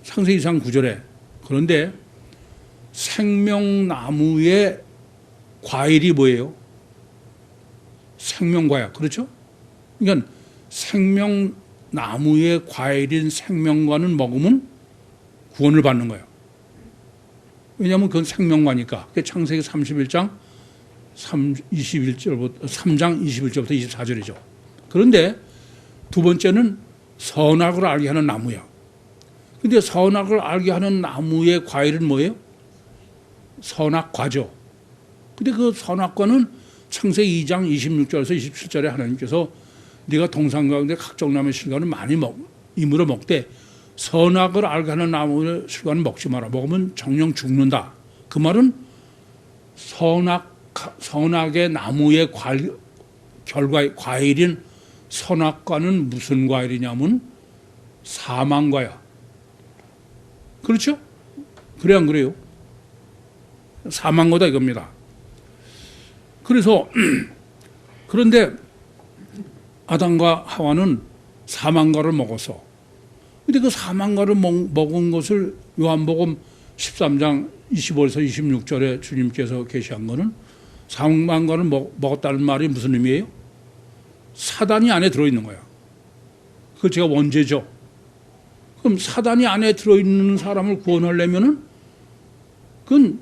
창세기 2장 9절에. 그런데 생명나무의 과일이 뭐예요? 생명과야. 그렇죠? 그러니까 생명나무의 과일인 생명과는 먹으면 구원을 받는 거예요. 왜냐하면 그건 생명과니까. 창세기 31장 3장 21절부터 24절이죠. 그런데 두 번째는 선악을 알게 하는 나무야. 근데 선악을 알게 하는 나무의 과일은 뭐예요? 선악과죠. 근데 그 선악과는 창세기 2장 26절에서 27절에 하나님께서 네가 동산 가운데 각종 나무의 실과는 많이 임으로 먹되 선악을 알게 하는 나무의 실과는 먹지 마라. 먹으면 정령 죽는다. 그 말은 선악의 나무의 과일인 선악과는 무슨 과일이냐면 사망과야. 그렇죠? 그래 안 그래요? 사망과다 이겁니다. 그래서 그런데 아담과 하와는 사망과를 먹었어. 근데 그 사망과를 먹은 것을 요한복음 13장 25에서 26절에 주님께서 계시한 거는 사망과를 먹었다는 말이 무슨 의미예요? 사단이 안에 들어있는 거야. 그걸 제가 원죄죠. 그럼 사단이 안에 들어있는 사람을 구원하려면은 그건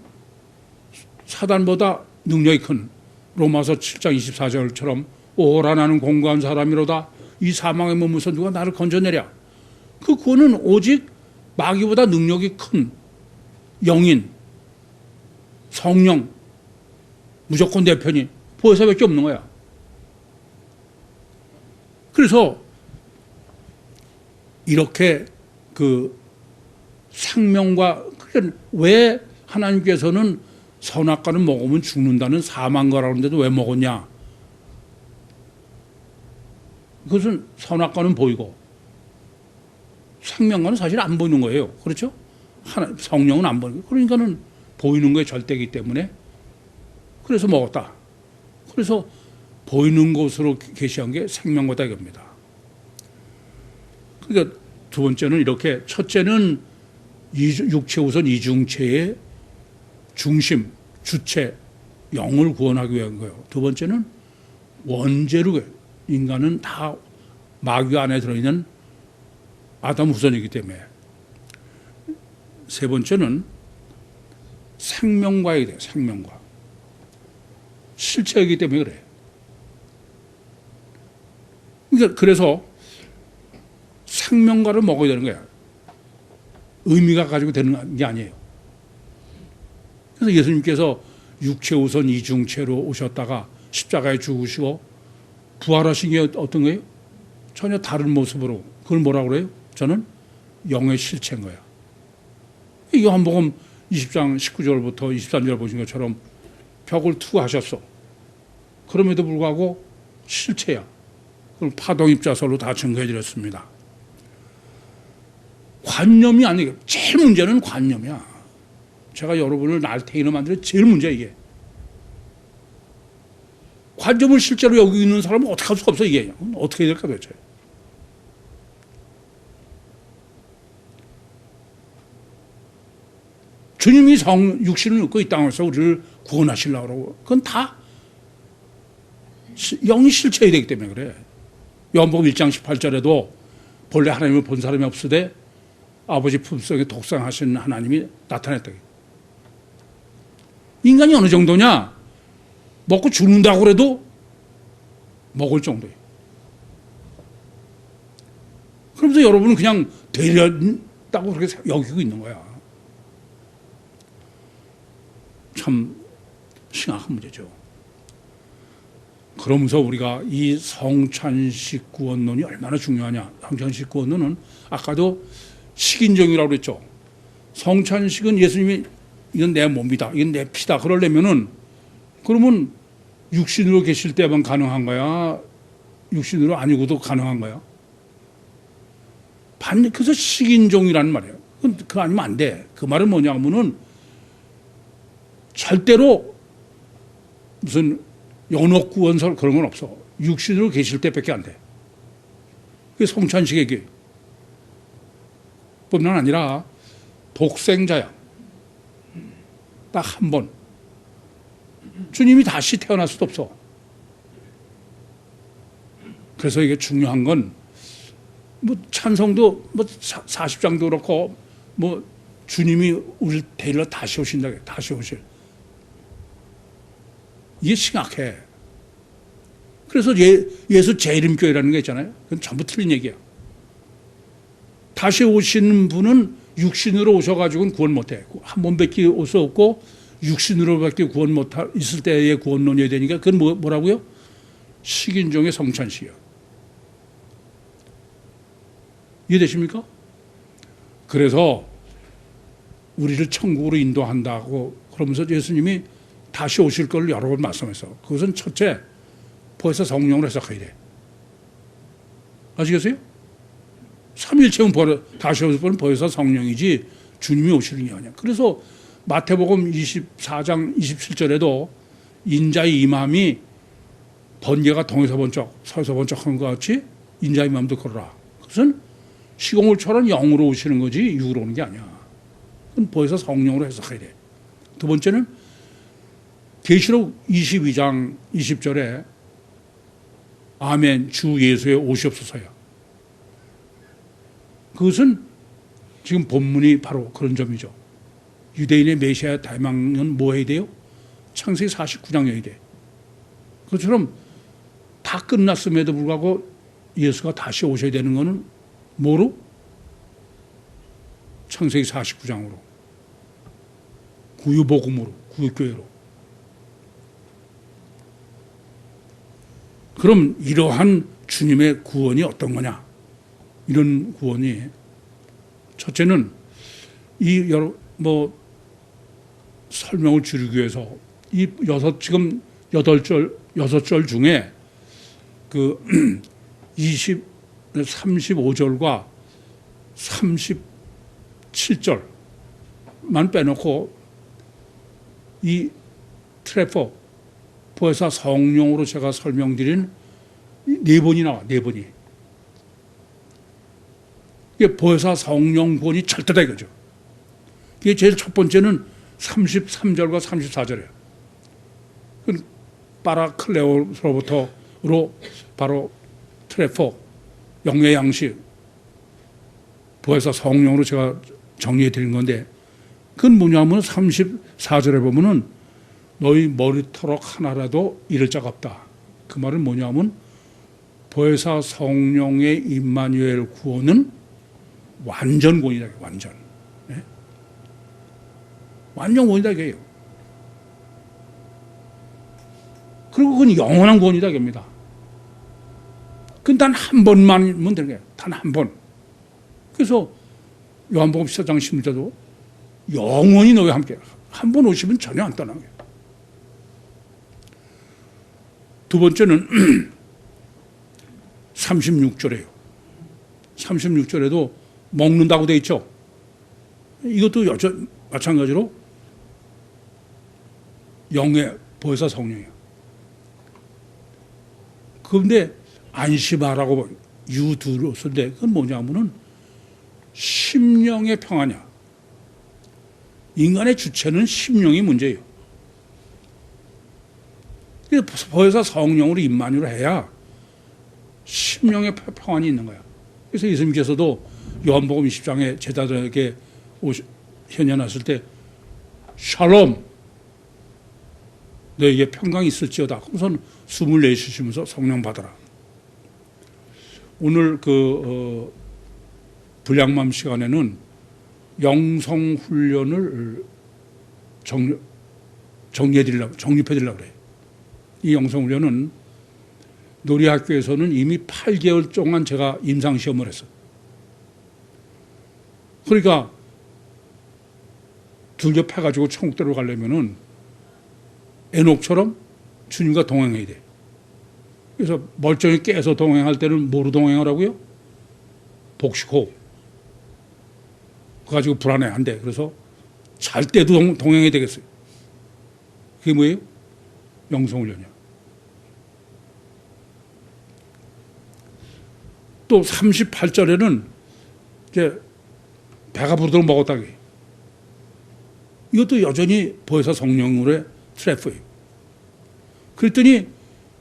사단보다 능력이 큰 로마서 7장 24절처럼 오라 나는 공고한 사람이로다. 이 사망의 몸에서 누가 나를 건져내랴. 그 구원은 오직 마귀보다 능력이 큰 영인, 성령, 무조건 대표니 보혜사밖에 없는 거야. 그래서 이렇게 그 생명과, 그러니까 왜 하나님께서는 선악과는 먹으면 죽는다는 사망과라고 하는데도 왜 먹었냐? 그것은 선악과는 보이고 생명과는 사실 안 보이는 거예요. 그렇죠? 성령은 안 보이는 거예요. 그러니까는 보이는 거에 절대이기 때문에 그래서 먹었다. 그래서 보이는 것으로 계시한 게 생명과다 이겁니다. 그러니까 두 번째는 이렇게, 첫째는 육체 우선 이중체의 중심, 주체, 영을 구원하기 위한 거예요. 두 번째는 원죄로 인간은 다 마귀 안에 들어있는 아담 후손이기 때문에. 세 번째는 생명과에 대해, 생명과. 실체이기 때문에 그래. 그러니까 그래서 생명과를 먹어야 되는 거야. 의미가 가지고 되는 게 아니에요. 그래서 예수님께서 육체 우선 이중체로 오셨다가 십자가에 죽으시고 부활하신 게 어떤 거예요? 전혀 다른 모습으로. 그걸 뭐라고 그래요? 저는 영의 실체인 거야. 요한복음 20장 19절부터 23절 보신 것처럼 벽을 투하셨어. 그럼에도 불구하고 실체야. 그걸 파동입자설로 다 증거해 드렸습니다. 관념이 아니고, 제일 문제는 관념이야. 제가 여러분을 날태인을 만드는 제일 문제야 이게. 관점을 실제로 여기 있는 사람은 어떻게 할 수가 없어 이게. 어떻게 해야 될까 도대체. 주님이 육신을 입고 이 땅에서 우리를 구원하시려고 그러고 그건 다 영이 실체해야 되기 때문에 그래. 요한복음 1장 18절에도 본래 하나님을 본 사람이 없으되 아버지 품속에 독생하신 하나님이 나타났다. 인간이 어느 정도냐? 먹고 죽는다고 그래도 먹을 정도예요. 그러면서 여러분은 그냥 되렸다고 그렇게 여기고 있는 거야. 참 심각한 문제죠. 그러면서 우리가 이 성찬식 구원론이 얼마나 중요하냐. 성찬식 구원론은 아까도 식인종이라고 그랬죠. 성찬식은 예수님이 이건 내 몸이다, 이건 내 피다 그러려면은 그러면 육신으로 계실 때만 가능한 거야? 육신으로 아니고도 가능한 거야? 그래서 식인종이라는 말이에요. 그거 아니면 안 돼. 그 말은 뭐냐 하면은 절대로 무슨 연옥 구원설 그런 건 없어. 육신으로 계실 때밖에 안 돼. 그게 성찬식의 게 뿐만 아니라 독생자야. 딱 한 번. 주님이 다시 태어날 수도 없어. 그래서 이게 중요한 건 뭐 찬송도 뭐 40장도 그렇고 뭐 주님이 우리를 데리러 다시 오신다. 다시 오실. 이게 심각해. 그래서 예수 재림교회라는 게 있잖아요. 그건 전부 틀린 얘기야. 다시 오시는 분은 육신으로 오셔가지고는 구원 못해. 한 번밖에 올 수 없고 육신으로밖에 구원 못 있을 때의 구원론이어야 되니까 그건 뭐라고요? 식인종의 성찬식이야. 이해되십니까? 그래서 우리를 천국으로 인도한다고 그러면서 예수님이 다시 오실 걸 여러 번 말씀했어. 그것은 첫째, 벌써 성령으로 해석해야 돼. 아시겠어요? 삼일체는 다시 오실 분은 벌써 성령이지 주님이 오시는 게 아니야. 그래서 마태복음 24장 27절에도 인자의 임함이 번개가 동에서 번쩍 서에서 번쩍 한 것 같이 인자의 임함도 그러라. 그것은 시공물처럼 영으로 오시는 거지 육으로 오는 게 아니야. 그건 벌써 성령으로 해석해야 돼. 두 번째는 계시록 22장 20절에 아멘 주 예수의 오시옵소서야. 그것은 지금 본문이 바로 그런 점이죠. 유대인의 메시아 대망은 뭐 해야 돼요? 창세기 49장여야 돼. 그것처럼 다 끝났음에도 불구하고 예수가 다시 오셔야 되는 것은 뭐로? 창세기 49장으로. 구유복음으로, 구유교회로. 그럼 이러한 주님의 구원이 어떤 거냐? 이런 구원이 첫째는 이 설명을 줄이기 위해서 이 지금 6절 중에 그 35절과 37절만 빼놓고 이 트레퍼 보혜사 성령으로 제가 설명드린 네 번이 나와. 네 번이. 이게 보혜사 성령 구원이 절대다 이거죠. 이게 제일 첫 번째는 33절과 34절이에요. 파라클레오로부터로 바로 트레퍼 영의 양식 보혜사 성령으로 제가 정리해 드린 건데 그건 뭐냐면 34절에 보면은 너희 머리털럭 하나라도 잃을 자가 없다. 그 말은 뭐냐면 보혜사 성령의 임마누엘 구원은 완전 구원이다. 완전. 네? 완전 구원이다 이게요. 그리고 그건 영원한 구원이다 이겁니다. 그건 단 한 번만이면 되는 거예요. 단 한 번. 그래서 요한복음 14장 16절도 영원히 너희와 함께 한 번 오시면 전혀 안 떠나게. 두 번째는 36절이에요. 36절에도 먹는다고 돼 있죠. 이것도 마찬가지로 영의 보혜사 성령이에요. 그런데 안시바라고 유두로 쓸때 그건 뭐냐면은 심령의 평안이야. 인간의 주체는 심령이 문제예요. 보혜사 성령으로 임마누엘 해야 심령의 평안이 있는 거야. 그래서 예수님께서도 요한복음 20장에 제자들에게 현현하실 때 샬롬 너에게 평강이 있을지어다. 그래서 숨을 내쉬시면서 성령 받아라. 오늘 불량맘 시간에는 영성훈련을 정립해드리려고 그래요. 이 영성훈련은 놀이학교에서는 이미 8개월 동안 제가 임상시험을 했어요. 그러니까 둘접해가지고 천국대로 가려면은 에녹처럼 주님과 동행해야 돼. 그래서 멀쩡히 깨서 동행할 때는 뭐로 동행하라고요? 복식호흡. 그거 가지고 불안해한대. 그래서 잘 때도 동행해야 되겠어요. 그게 뭐예요? 영성훈련이야. 또 38절에는 이제 배가 부르도록 먹었다고 해요. 이것도 여전히 보혜사 성령으로의 트래프예요. 그랬더니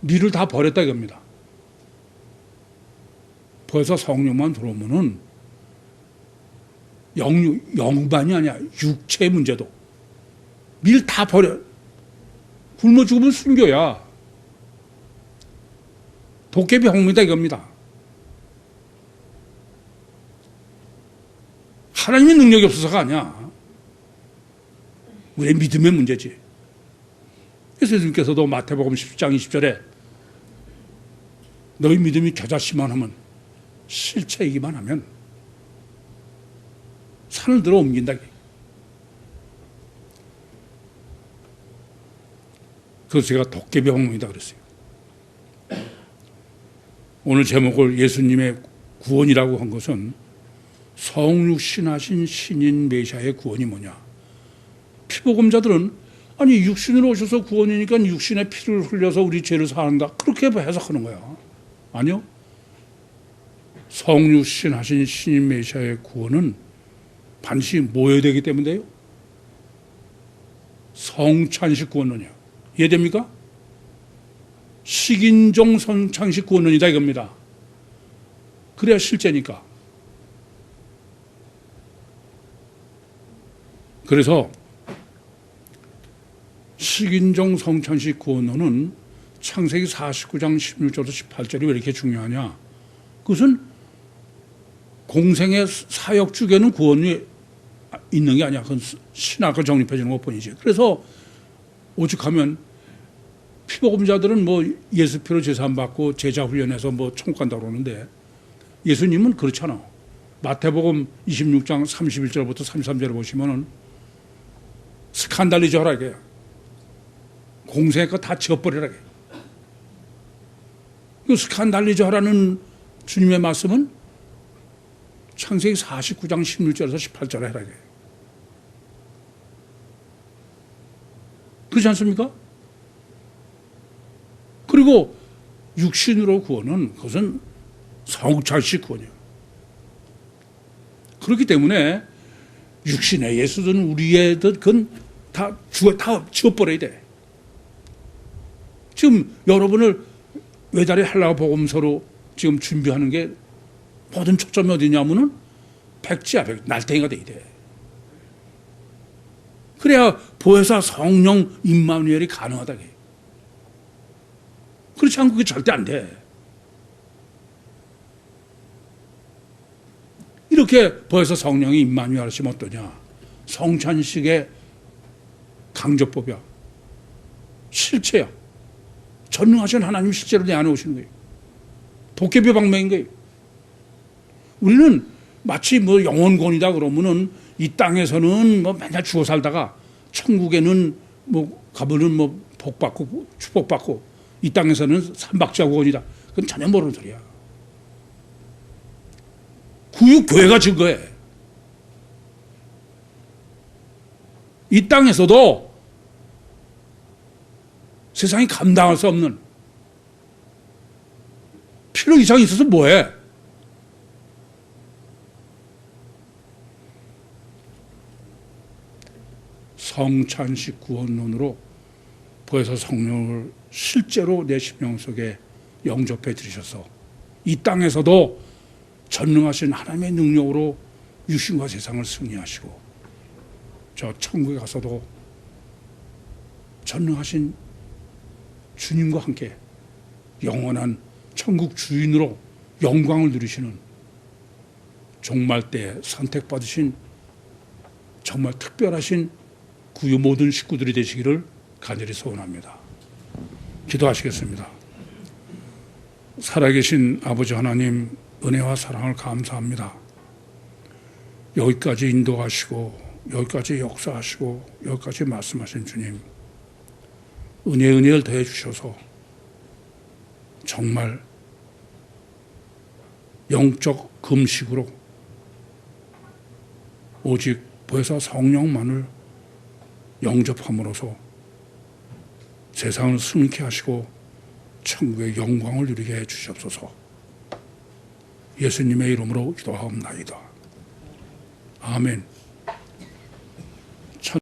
미를 다 버렸다 이겁니다. 보혜사 성령만 들어오면은 영반이 아니야. 육체의 문제도. 밀 다 버려. 굶어 죽으면 순교야. 도깨비 홍미다 이겁니다. 하나님의 능력이 없어서가 아니야. 우리의 믿음의 문제지. 그래서 예수님께서도 마태복음 10장 20절에 너희 믿음이 겨자씨만 하면 실체이기만 하면 산을 들어 옮긴다. 그래서 제가 도깨비 홍문이다 그랬어요. 오늘 제목을 예수님의 구원이라고 한 것은 성육신하신 신인 메시아의 구원이 뭐냐. 피복음자들은 아니 육신으로 오셔서 구원이니까 육신의 피를 흘려서 우리 죄를 사한다. 그렇게 해석하는 거야. 아니요. 성육신하신 신인 메시아의 구원은 반드시 모여야 되기 때문에요. 성찬식 구원론이야. 이해됩니까? 식인종 성찬식 구원론이다 이겁니다. 그래야 실제니까. 그래서 식인종 성찬식 구원론은 창세기 49장 16절부터 18절이 왜 이렇게 중요하냐. 그것은 공생의 사역 중에는 구원이 있는 게 아니야. 그건 신학을 정립해 주는 것뿐이지. 그래서 오죽하면 피복음자들은 뭐 예수피로 제사함받고 제자 훈련해서 뭐 천국 간다고 그러는데 예수님은 그렇잖아. 마태복음 26장 31절부터 33절을 보시면은 스칸달리저 하라 이게. 공생의 거 다 지워버리라 이게. 그 스칸달리저 하라는 주님의 말씀은 창세기 49장 16절에서 18절에 해라 이게. 그렇지 않습니까? 그리고 육신으로 구원은 그것은 성찬식 구원이에요. 그렇기 때문에 육신의 예수든 우리의 그건 다 지워버려야 돼. 지금 여러분을 외다리 한라가 복음서로 지금 준비하는 게 모든 초점이 어디냐면은 백지야, 날탱이가 돼야 돼. 그래야 보혜사 성령 임마누엘이 가능하다. 그렇지 않고 그게 절대 안 돼. 이렇게 보혜사 성령이 임마누엘 하시면 어떠냐. 성찬식의 강조법이야. 실체야. 전능하신 하나님 실제로 내 안에 오시는 거예요. 도깨비 방맹인 거예요. 우리는 마치 뭐 영원권이다 그러면은 이 땅에서는 뭐 맨날 죽어 살다가 천국에는 뭐 가면은 뭐 복받고 축복받고 이 땅에서는 삼박자구원이다. 그건 전혀 모르는 소리야. 구육교회가 증거해. 이 땅에서도 세상이 감당할 수 없는 필요 이상이 있어서 뭐해? 성찬식 구원론으로 보혜사 성령을 실제로 내 심령 속에 영접해 들이셔서 이 땅에서도 전능하신 하나님의 능력으로 육신과 세상을 승리하시고 저 천국에 가서도 전능하신 주님과 함께 영원한 천국 주인으로 영광을 누리시는 종말 때 선택받으신 정말 특별하신 구유 모든 식구들이 되시기를 간절히 소원합니다. 기도하시겠습니다. 살아계신 아버지 하나님, 은혜와 사랑을 감사합니다. 여기까지 인도하시고 여기까지 역사하시고 여기까지 말씀하신 주님, 은혜를 더해 주셔서 정말 영적 금식으로 오직 보혜사 성령만을 영접함으로써 세상을 승리케 하시고 천국의 영광을 누리게 해 주시옵소서. 예수님의 이름으로 기도하옵나이다. 아멘.